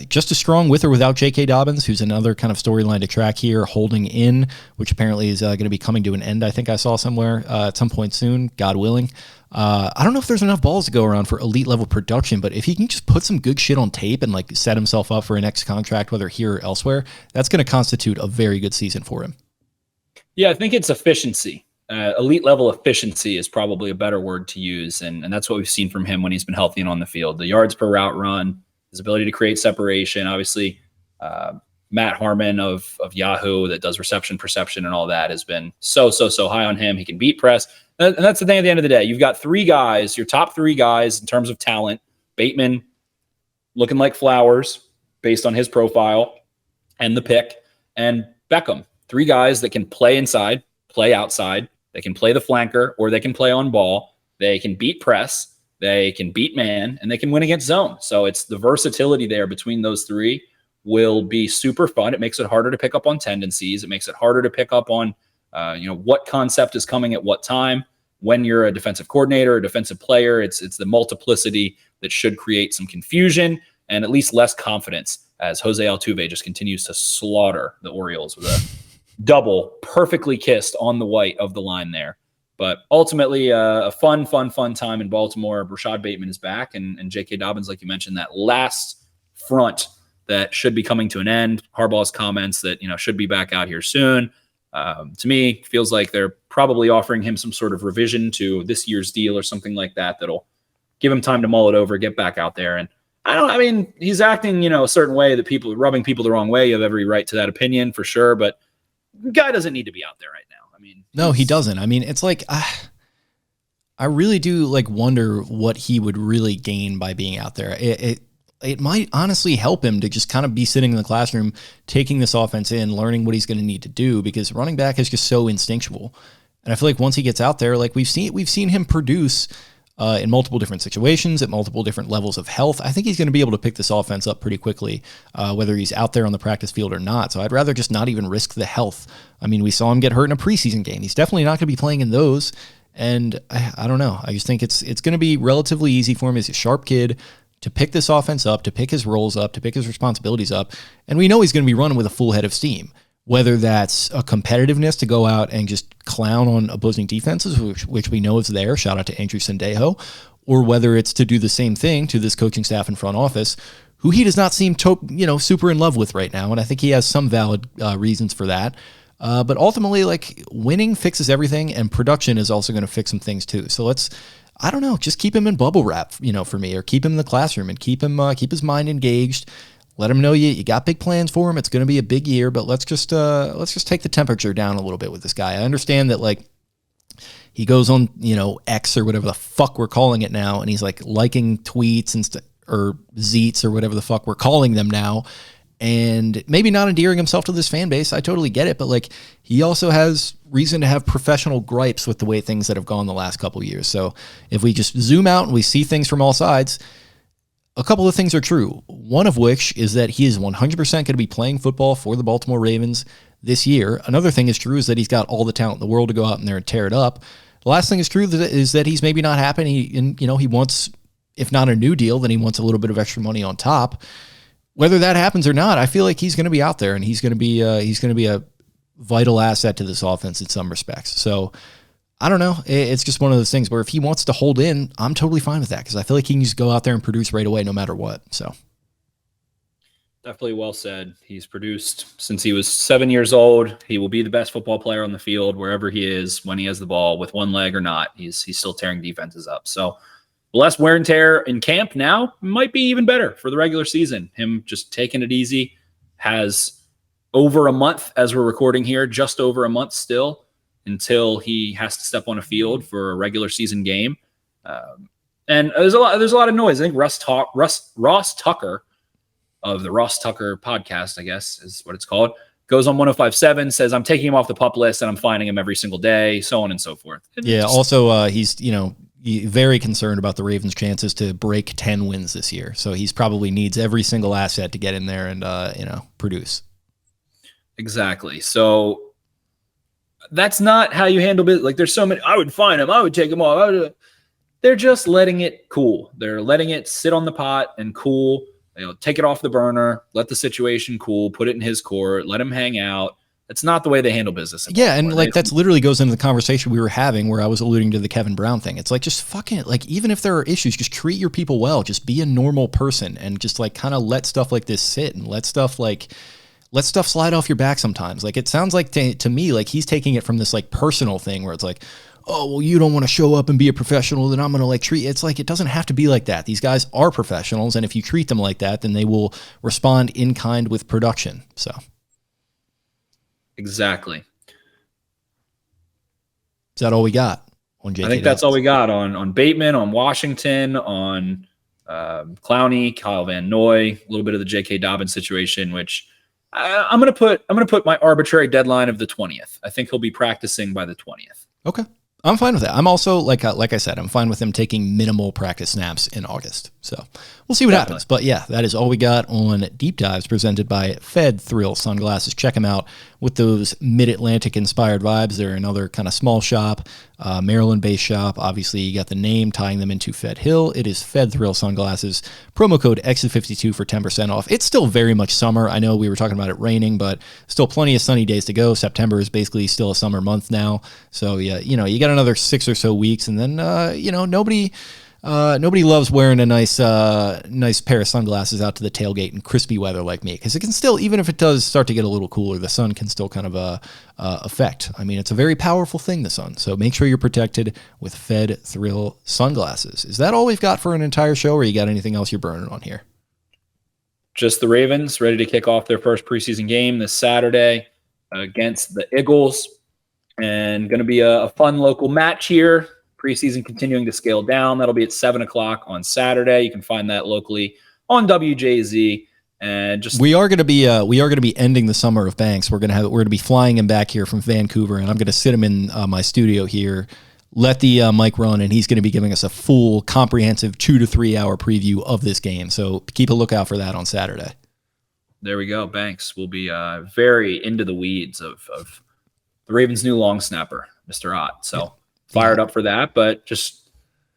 just as strong with or without J.K. Dobbins, who's another kind of storyline to track here, holding in, which apparently is going to be coming to an end, I think I saw somewhere at some point soon, God willing. I don't know if there's enough balls to go around for elite level production, but if he can just put some good shit on tape and like set himself up for a next contract, whether here or elsewhere, that's going to constitute a very good season for him. Yeah, I think it's efficiency. Elite level efficiency is probably a better word to use. And that's what we've seen from him when he's been healthy and on the field. The yards per route run, his ability to create separation, obviously, Matt Harmon of Yahoo that does reception perception and all that has been so high on him. He can beat press. And that's the thing at the end of the day. You've got three guys, your top three guys in terms of talent. Bateman looking like flowers based on his profile and the pick. And Beckham, three guys that can play inside, play outside. They can play the flanker or they can play on ball. They can beat press. They can beat man and they can win against zone. So it's the versatility there between those three will be super fun. It makes it harder to pick up on tendencies. It makes it harder to pick up on, what concept is coming at what time. When you're a defensive coordinator, a defensive player, it's the multiplicity that should create some confusion and at least less confidence as Jose Altuve just continues to slaughter the Orioles with a double perfectly kissed on the white of the line there. But ultimately, a fun time in Baltimore. Rashod Bateman is back, and J.K. Dobbins, like you mentioned, that last front that should be coming to an end. Harbaugh's comments that should be back out here soon. To me, feels like they're probably offering him some sort of revision to this year's deal or something like that that'll give him time to mull it over, get back out there. And he's acting a certain way that people rubbing people the wrong way. You have every right to that opinion for sure, but the guy doesn't need to be out there right now. No, he doesn't. It's like I really do wonder what he would really gain by being out there. It might honestly help him to just kind of be sitting in the classroom, taking this offense in, learning what he's going to need to do, because running back is just so instinctual. And I feel like once he gets out there, we've seen him produce in multiple different situations at multiple different levels of health. I think he's going to be able to pick this offense up pretty quickly, whether he's out there on the practice field or not. So I'd rather just not even risk the health. We saw him get hurt in a preseason game. He's definitely not going to be playing in those. And I don't know. I just think it's going to be relatively easy for him. He's a sharp kid to pick this offense up, to pick his roles up, to pick his responsibilities up. And we know he's going to be running with a full head of steam, whether that's a competitiveness to go out and just clown on opposing defenses, which we know is there. Shout out to Andrew Sendejo. Or whether it's to do the same thing to this coaching staff and front office, who he does not seem super in love with right now. And I think he has some valid reasons for that. But ultimately, winning fixes everything, and production is also going to fix some things too. So I don't know, just keep him in bubble wrap, for me, or keep him in the classroom and keep his mind engaged. Let him know you got big plans for him. It's going to be a big year, but let's just take the temperature down a little bit with this guy. I understand that he goes on, X or whatever the fuck we're calling it now, and he's liking tweets or zeets or whatever the fuck we're calling them now, and maybe not endearing himself to this fan base. I totally get it, but he also has reason to have professional gripes with the way things that have gone the last couple of years. So if we just zoom out and we see things from all sides, a couple of things are true. One of which is that he is 100% going to be playing football for the Baltimore Ravens this year. Another thing is true is that he's got all the talent in the world to go out in there and tear it up. The last thing is true is that he's maybe not happy. He wants, if not a new deal, then he wants a little bit of extra money on top. Whether that happens or not, I feel like he's going to be out there, and he's going to be a vital asset to this offense in some respects. So I don't know. It's just one of those things where if he wants to hold in, I'm totally fine with that, because I feel like he can just go out there and produce right away no matter what. So definitely well said. He's produced since he was 7 years old. He will be the best football player on the field wherever he is, when he has the ball, with one leg or not. He's still tearing defenses up. So less wear and tear in camp now might be even better for the regular season. Him just taking it easy. Has over a month as we're recording here, just over a month still, until he has to step on a field for a regular season game. And there's a lot of noise. I think Ross Tucker of the Ross Tucker podcast, I guess is what it's called, goes on 105.7, says, I'm taking him off the PUP list and I'm finding him every single day, so on and so forth. Also, he's, very concerned about the Ravens' chances to break 10 wins this year. So he's probably needs every single asset to get in there and, produce. Exactly. So That's not how you handle business. Like there's so many, I would fine him. I would take him off. They're just letting it cool. They're letting it sit on the pot and cool. Take it off the burner, let the situation cool, put it in his court, let him hang out. That's not the way they handle business. Yeah, and like that's literally goes into the conversation we were having where I was alluding to the Kevin Brown thing. It's like, just fucking it. Like, even if there are issues, just treat your people well. Just be a normal person and just like kind of let stuff like this sit and let stuff slide off your back sometimes. Like, it sounds like to me, like he's taking it from this like personal thing where it's like, oh, well, you don't want to show up and be a professional, then I'm going to like treat. It's like, it doesn't have to be like that. These guys are professionals. And if you treat them like that, then they will respond in kind with production. So. Exactly. Is that all we got on JK? I think that's all we got on Bateman, on Washington, on Clowney, Kyle Van Noy, a little bit of the J.K. Dobbins situation, which I'm gonna put my arbitrary deadline of the 20th. I think he'll be practicing by the 20th. Okay. I'm fine with that. I'm also, like I said, I'm fine with him taking minimal practice snaps in August. So we'll see what happens. But yeah, that is all we got on Deep Dives presented by Fed Thrill Sunglasses. Check them out with those Mid-Atlantic inspired vibes. They're another kind of small shop, Maryland-based shop. Obviously, you got the name tying them into Fed Hill. It is Fed Thrill Sunglasses. Promo code EXIT52 for 10% off. It's still very much summer. I know we were talking about it raining, but still plenty of sunny days to go. September is basically still a summer month now. So yeah, you got another 6 or so weeks, and then nobody loves wearing a nice pair of sunglasses out to the tailgate in crispy weather like me, because it can still, even if it does start to get a little cooler, the sun can still kind of affect. I mean, it's a very powerful thing, the sun. So make sure you're protected with Fed Thrill Sunglasses. Is that all we've got for an entire show, or you got anything else you're burning on here? Just the Ravens ready to kick off their first preseason game this Saturday against the Eagles, and going to be a fun local match here. Preseason continuing to scale down. That'll be at 7:00 on Saturday. You can find that locally on WJZ. And just we are going to be ending the summer of Banks. We're going to be flying him back here from Vancouver, and I'm going to sit him in my studio here, let the mic run, and he's going to be giving us a full, comprehensive 2 to 3 hour preview of this game. So keep a lookout for that on Saturday. There we go. Banks will be very into the weeds of the Ravens' new long snapper, Mr. Ott. So. Yeah. Fired up for that, but just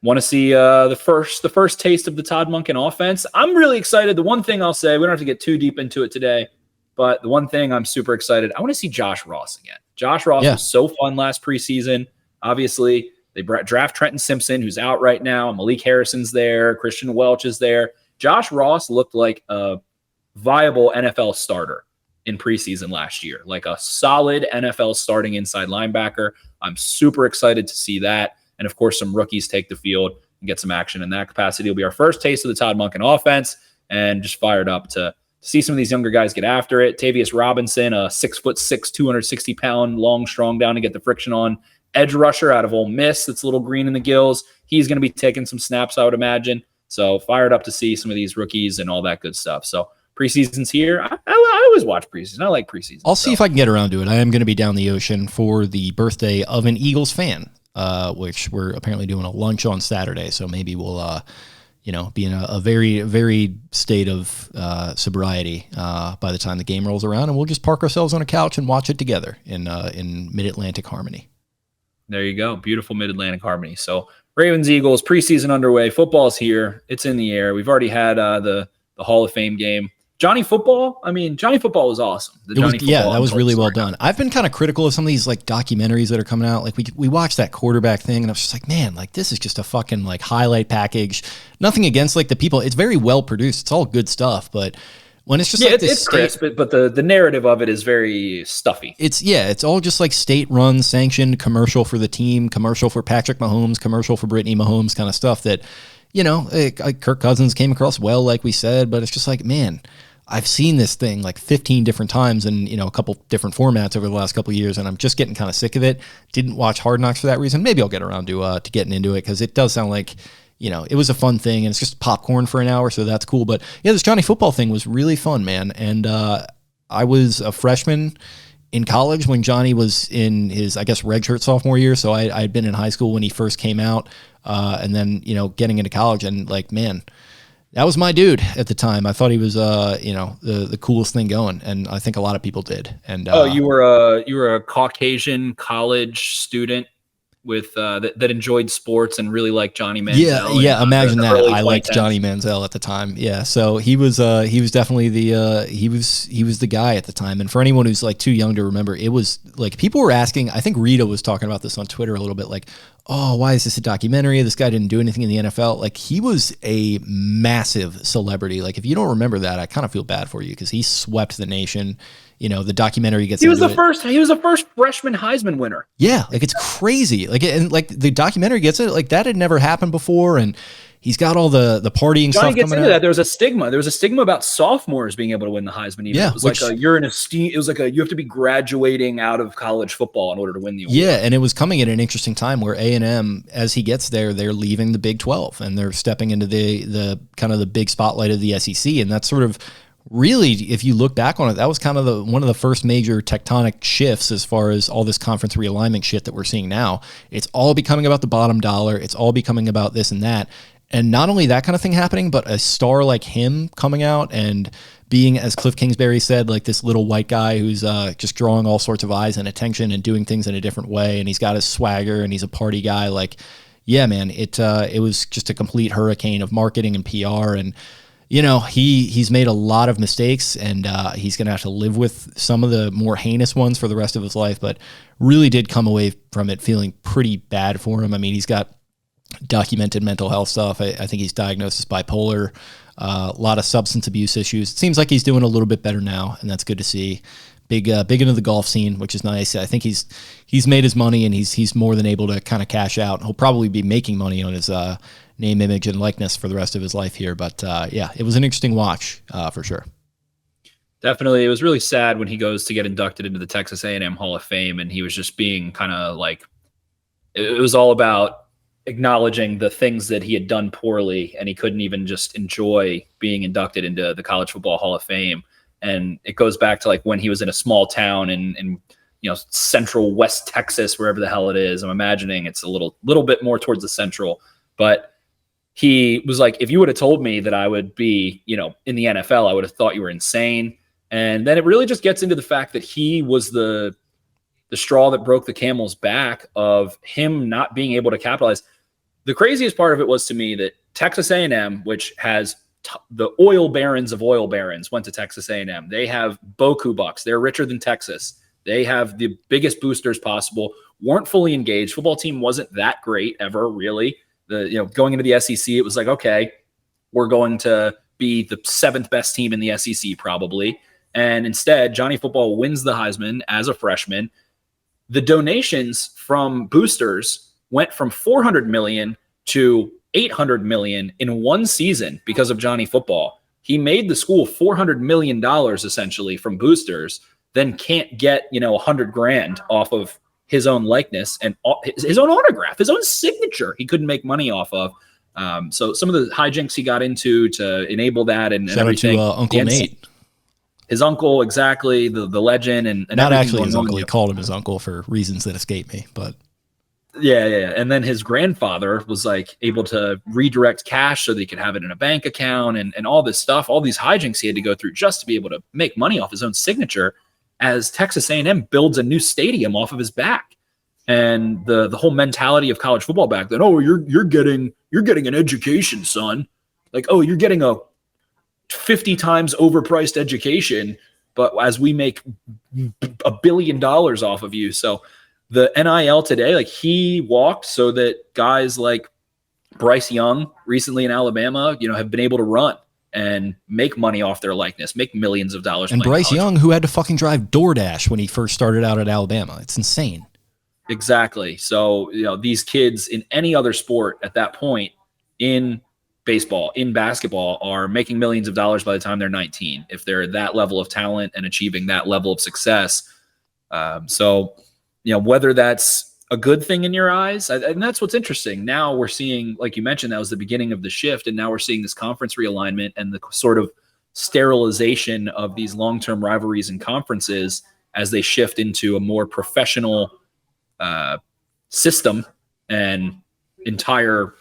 want to see the first taste of the Todd Monken offense. I'm really excited. The one thing I'll say, we don't have to get too deep into it today, but the one thing I'm super excited, I want to see Josh Ross again. Josh Ross was so fun last preseason. Obviously, they draft Trenton Simpson, who's out right now. Malik Harrison's there. Christian Welch is there. Josh Ross looked like a viable NFL starter in preseason last year, like a solid NFL starting inside linebacker. I'm super excited to see that. And of course, some rookies take the field and get some action in that capacity. It'll be our first taste of the Todd Monken offense, and just fired up to see some of these younger guys get after it. Tavius Robinson, a 6'6", 260-pound long, strong down to get the friction on edge rusher out of Ole Miss. That's a little green in the gills. He's going to be taking some snaps, I would imagine. So fired up to see some of these rookies and all that good stuff. So preseason's here. I always watch preseason. I like preseason. I'll see if I can get around to it. I am going to be down the ocean for the birthday of an Eagles fan, which we're apparently doing a lunch on Saturday. So maybe we'll, be in a very, very state of sobriety by the time the game rolls around, and we'll just park ourselves on a couch and watch it together in Mid-Atlantic harmony. There you go. Beautiful Mid-Atlantic harmony. So Ravens, Eagles, preseason underway. Football's here. It's in the air. We've already had the Hall of Fame game. Johnny Football was awesome. That was really well done. I've been kind of critical of some of these like documentaries that are coming out. Like we watched that quarterback thing, and I was just like, man, like this is just a fucking like highlight package. Nothing against like the people. It's very well produced. It's all good stuff, but when it's just it's crisp, but the narrative of it is very stuffy. It's all just like state-run, sanctioned commercial for the team, commercial for Patrick Mahomes, commercial for Brittany Mahomes, kind of stuff that. Kirk Cousins came across well, like we said, but it's just like, man, I've seen this thing like 15 different times in, a couple different formats over the last couple of years, and I'm just getting kind of sick of it. Didn't watch Hard Knocks for that reason. Maybe I'll get around to getting into it, because it does sound like, it was a fun thing, and it's just popcorn for an hour, so that's cool. But yeah, this Johnny Football thing was really fun, man. And I was a freshman in college when Johnny was in his, I guess, redshirt sophomore year, so I had been in high school when he first came out. And then, getting into college, and like, man, That was my dude at the time. I thought he was, the coolest thing going, and I think a lot of people did. And you were a Caucasian college student with that enjoyed sports and really liked Johnny Manziel. Yeah. Imagine that. I liked 2010s. Johnny Manziel at the time. Yeah. So he was definitely he was the guy at the time. And for anyone who's like too young to remember, it was like people were asking. I think Rita was talking about this on Twitter a little bit. Like, oh, why is this a documentary? This guy didn't do anything in the NFL. Like, he was a massive celebrity. Like, if you don't remember that, I kind of feel bad for you because he swept the nation. You know, the documentary gets. He was the first freshman Heisman winner. Yeah, like it's crazy. Like, and like the documentary gets it. Like that had never happened before, and he's got all the partying Johnny stuff gets coming into out. that. There was a stigma about sophomores being able to win the Heisman. Even. Yeah, it was like you're in a steam. It was like you have to be graduating out of college football in order to win the award. Yeah, and it was coming at an interesting time where A&M, as he gets there, they're leaving the Big 12 and they're stepping into the kind of the big spotlight of the SEC, and that's sort of. Really, if you look back on it, that was kind of one of the first major tectonic shifts as far as all this conference realignment shit that we're seeing now. It's all becoming about the bottom dollar. It's all becoming about this and that. And not only that kind of thing happening, but a star like him coming out and being, as Cliff Kingsbury said, like this little white guy who's just drawing all sorts of eyes and attention and doing things in a different way. And he's got his swagger and he's a party guy. Like, yeah, man, it was just a complete hurricane of marketing and PR. And you know, he's made a lot of mistakes, and he's going to have to live with some of the more heinous ones for the rest of his life, but really did come away from it feeling pretty bad for him. I mean, he's got documented mental health stuff. I think he's diagnosed as bipolar, a lot of substance abuse issues. It seems like he's doing a little bit better now, and that's good to see. Big into the golf scene, which is nice. I think he's made his money, and he's more than able to kind of cash out. He'll probably be making money on his name, image, and likeness for the rest of his life here. But yeah, it was an interesting watch for sure. Definitely. It was really sad when he goes to get inducted into the Texas A&M Hall of Fame, and he was just being kind of like, it was all about acknowledging the things that he had done poorly, and he couldn't even just enjoy being inducted into the College Football Hall of Fame. And it goes back to like when he was in a small town in central West Texas, wherever the hell it is. I'm imagining it's a little bit more towards the central, but he was like, if you would have told me that I would be, in the NFL, I would have thought you were insane. And then it really just gets into the fact that he was the straw that broke the camel's back of him not being able to capitalize. The craziest part of it was to me that Texas A&M, which has the oil barons of oil barons, went to Texas A&M. They have Boku bucks. They're richer than Texas. They have the biggest boosters possible, weren't fully engaged. Football team wasn't that great ever, really. Going into the SEC, it was like, okay, we're going to be the 7th best team in the SEC probably. And instead, Johnny Football wins the Heisman as a freshman. The donations from boosters went from $400 million to $800 million in one season because of Johnny Football. He made the school $400 million essentially from boosters, then can't get, $100,000 off of his own likeness and his own autograph, his own signature. He couldn't make money off of. So some of the hijinks he got into to enable that and everything. Shout out to Uncle Nate. His uncle, exactly, the legend. And not actually his uncle. He called him his uncle for reasons that escape me, but. Yeah. And then his grandfather was like able to redirect cash so that he could have it in a bank account and all this stuff, all these hijinks he had to go through just to be able to make money off his own signature as Texas A&M builds a new stadium off of his back. And the whole mentality of college football back then, oh, you're getting an education, son. Like, oh, you're getting a 50 times overpriced education, but as we make $1 billion off of you. So the NIL today, like he walked so that guys like Bryce Young recently in Alabama, have been able to run and make money off their likeness, make millions of dollars. And Bryce Young, who had to fucking drive DoorDash when he first started out at Alabama. It's insane. Exactly. So, these kids in any other sport at that point in baseball, in basketball, are making millions of dollars by the time they're 19, if they're that level of talent and achieving that level of success. Whether that's a good thing in your eyes, and that's what's interesting. Now we're seeing, like you mentioned, that was the beginning of the shift, and now we're seeing this conference realignment and the sort of sterilization of these long-term rivalries and conferences as they shift into a more professional system and entire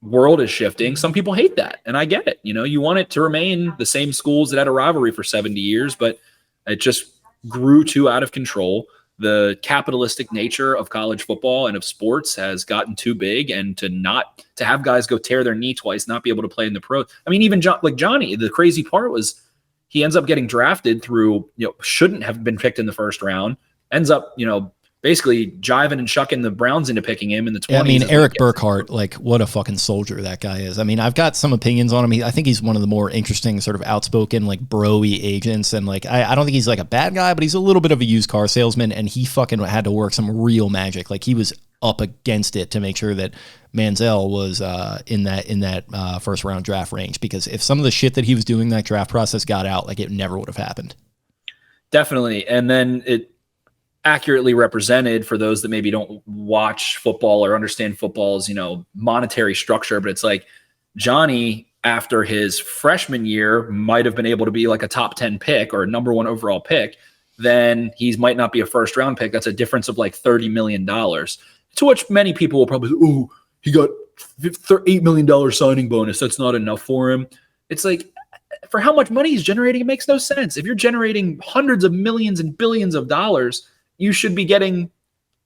world is shifting. Some people hate that, and I get it. You want it to remain the same schools that had a rivalry for 70 years, but it just grew too out of control. The capitalistic nature of college football and of sports has gotten too big, and to have guys go tear their knee twice, not be able to play in the pro. I mean, even Johnny, the crazy part was he ends up getting drafted through, shouldn't have been picked in the first round, ends up, basically jiving and shucking the Browns into picking him in the 20s. Yeah, I mean, Eric Burkhart, like, what a fucking soldier that guy is. I mean, I've got some opinions on him. I think he's one of the more interesting sort of outspoken, like, bro-y agents. And, like, I don't think he's, like, a bad guy, but he's a little bit of a used car salesman, and he fucking had to work some real magic. Like, he was up against it to make sure that Manziel was in that first round draft range, because if some of the shit that he was doing that draft process got out, like, it never would have happened. Definitely. And then it accurately represented, for those that maybe don't watch football or understand football's, monetary structure, but it's like Johnny, after his freshman year, might have been able to be like a top 10 pick or a number 1 overall pick. Then he might not be a first round pick. That's a difference of like $30 million, to which many people will probably say, oh, he got $8 million signing bonus. That's not enough for him. It's like, for how much money he's generating, it makes no sense. If you're generating hundreds of millions and billions of dollars, you should be getting,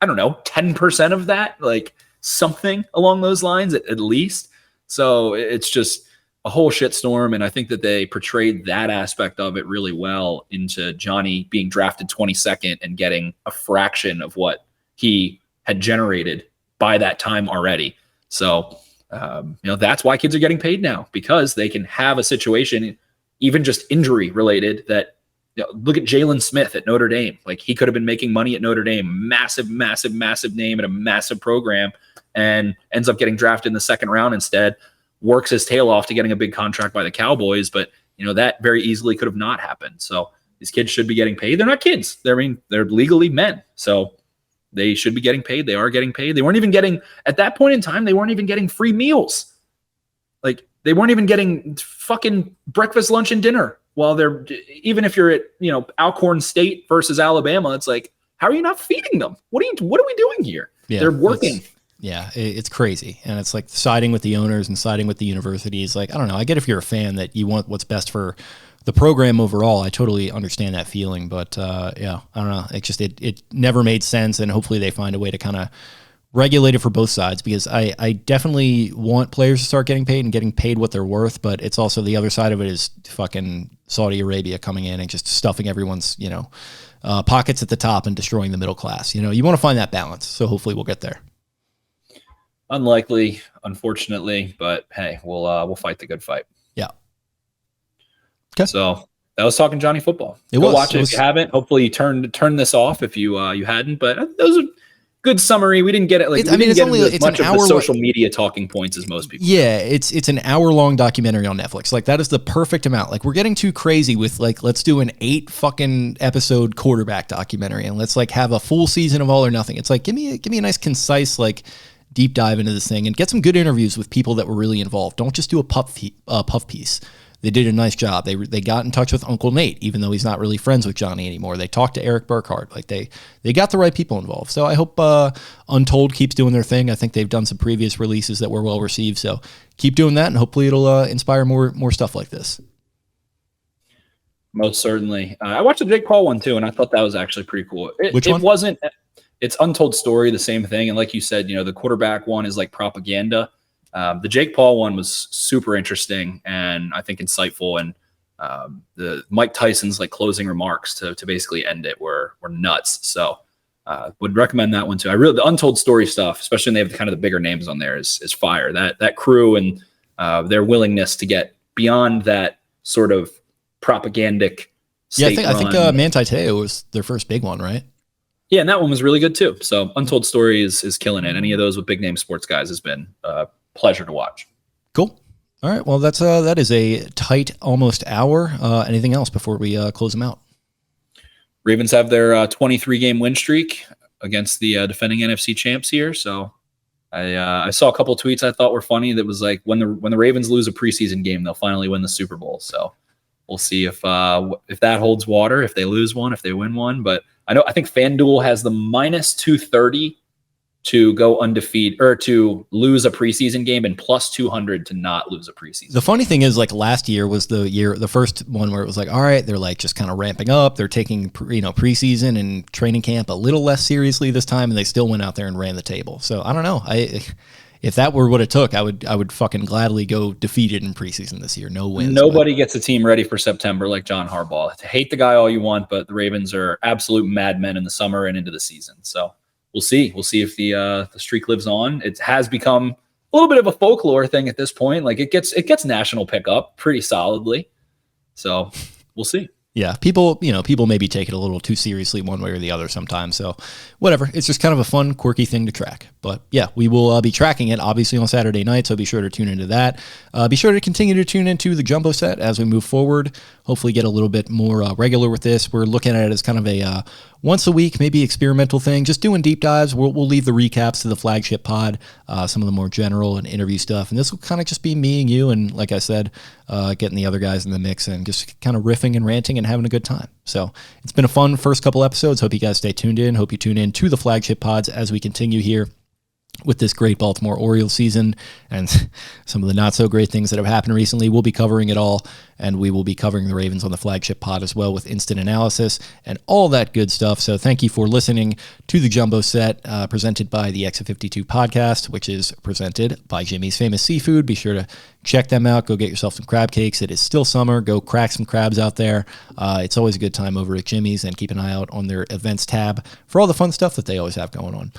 10% of that, like something along those lines at least. So it's just a whole shitstorm. And I think that they portrayed that aspect of it really well into Johnny being drafted 22nd and getting a fraction of what he had generated by that time already. So, that's why kids are getting paid now, because they can have a situation, even just injury related, that, look at Jalen Smith at Notre Dame. Like, he could have been making money at Notre Dame, massive, massive, massive name and a massive program, and ends up getting drafted in the second round instead, works his tail off to getting a big contract by the Cowboys. But, that very easily could have not happened. So these kids should be getting paid. They're not kids. They're legally men. So they should be getting paid. They are getting paid. They weren't even getting, at that point in time, they weren't even getting free meals. Like, they weren't even getting fucking breakfast, lunch, and dinner. Well, even if you're at, Alcorn State versus Alabama, it's like, how are you not feeding them? What are we doing here? Yeah, they're working. It's crazy. And it's like siding with the owners and siding with the universities. Like, I don't know. I get if you're a fan that you want what's best for the program overall. I totally understand that feeling, but I don't know. It never made sense. And hopefully they find a way to kind of regulated for both sides, because I definitely want players to start getting paid and getting paid what they're worth, but it's also the other side of it is fucking Saudi Arabia coming in and just stuffing everyone's, pockets at the top and destroying the middle class. You want to find that balance. So hopefully we'll get there. Unlikely, unfortunately, but hey, we'll fight the good fight. Yeah. Okay. So that was Talking Johnny Football. Go watch it if you haven't. Hopefully you turn this off if you hadn't, but those are good summary. We didn't get it. It's much of the social media talking points as most people. Yeah, it's an hour-long documentary on Netflix. Like, that is the perfect amount. Like, we're getting too crazy with, like, let's do an 8 fucking episode quarterback documentary and let's like have a full season of All or Nothing. It's like, give me a nice concise, like, deep dive into this thing and get some good interviews with people that were really involved. Don't just do a puff piece. They did a nice job. They got in touch with Uncle Nate, even though he's not really friends with Johnny anymore. They talked to Eric Burkhart. Like, they got the right people involved. So I hope Untold keeps doing their thing. I think they've done some previous releases that were well received. So keep doing that, and hopefully it'll inspire more stuff like this. Most certainly. I watched the Jake Paul one too, and I thought that was actually pretty cool. Which one? It's Untold Story, the same thing. And like you said, the quarterback one is like propaganda. The Jake Paul one was super interesting and I think insightful. And the Mike Tyson's like closing remarks to basically end it were nuts. So would recommend that one too. The Untold Story stuff, especially when they have kind of the bigger names on there, is fire. That crew and their willingness to get beyond that sort of propagandic. Yeah, I think Manti Te'o was their first big one, right? Yeah, and that one was really good too. So Untold Story is killing it. Any of those with big name sports guys has been pleasure to watch. Cool. All right. Well, that is a tight almost hour. Anything else before we close them out? Ravens have their 23-game win streak against the defending NFC champs here. So I saw a couple of tweets I thought were funny. That was like, when the Ravens lose a preseason game, they'll finally win the Super Bowl. So we'll see if that holds water, if they lose one, if they win one. But I think FanDuel has the -230 to go undefeated or to lose a preseason game and plus 200 to not lose a preseason. The funny thing is, like, last year was the first one where it was like, all right, they're like just kind of ramping up. They're taking, preseason and training camp a little less seriously this time, and they still went out there and ran the table. So I don't know. If that were what it took, I would fucking gladly go defeated in preseason this year. No wins. Nobody gets a team ready for September like John Harbaugh. Hate the guy all you want, but the Ravens are absolute madmen in the summer and into the season. So we'll see. We'll see if the streak lives on. It has become a little bit of a folklore thing at this point. Like it gets national pickup pretty solidly. So we'll see. Yeah, people maybe take it a little too seriously one way or the other sometimes. So whatever. It's just kind of a fun, quirky thing to track. But yeah, we will be tracking it obviously on Saturday night. So be sure to tune into that. Be sure to continue to tune into the Jumbo Set as we move forward. Hopefully get a little bit more regular with this. We're looking at it as kind of a once a week, maybe experimental thing, just doing deep dives. We'll leave the recaps to the flagship pod, some of the more general and interview stuff. And this will kind of just be me and you. And like I said, getting the other guys in the mix and just kind of riffing and ranting and having a good time. So it's been a fun first couple episodes. Hope you guys stay tuned in. Hope you tune in to the flagship pods as we continue here with this great Baltimore Orioles season and some of the not so great things that have happened recently. We'll be covering it all, and we will be covering the Ravens on the flagship pod as well with instant analysis and all that good stuff. So thank you for listening to the Jumbo Set, presented by the Exit 52 podcast, which is presented by Jimmy's Famous Seafood. Be sure to check them out. Go get yourself some crab cakes. It is still summer. Go crack some crabs out there. It's always a good time over at Jimmy's, and keep an eye out on their events tab for all the fun stuff that they always have going on.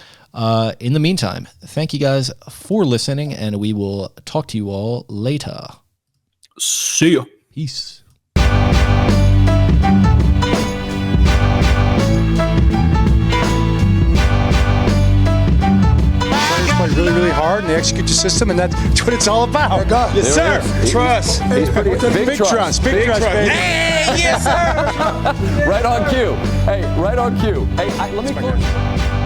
In the meantime, thank you guys for listening, and we will talk to you all later. See ya. Peace. Play really, really hard, and they execute the system, and that's what it's all about. Yes, sir. Trust. Big trust, baby. Hey, yes, sir. Right on cue. Hey, let me close.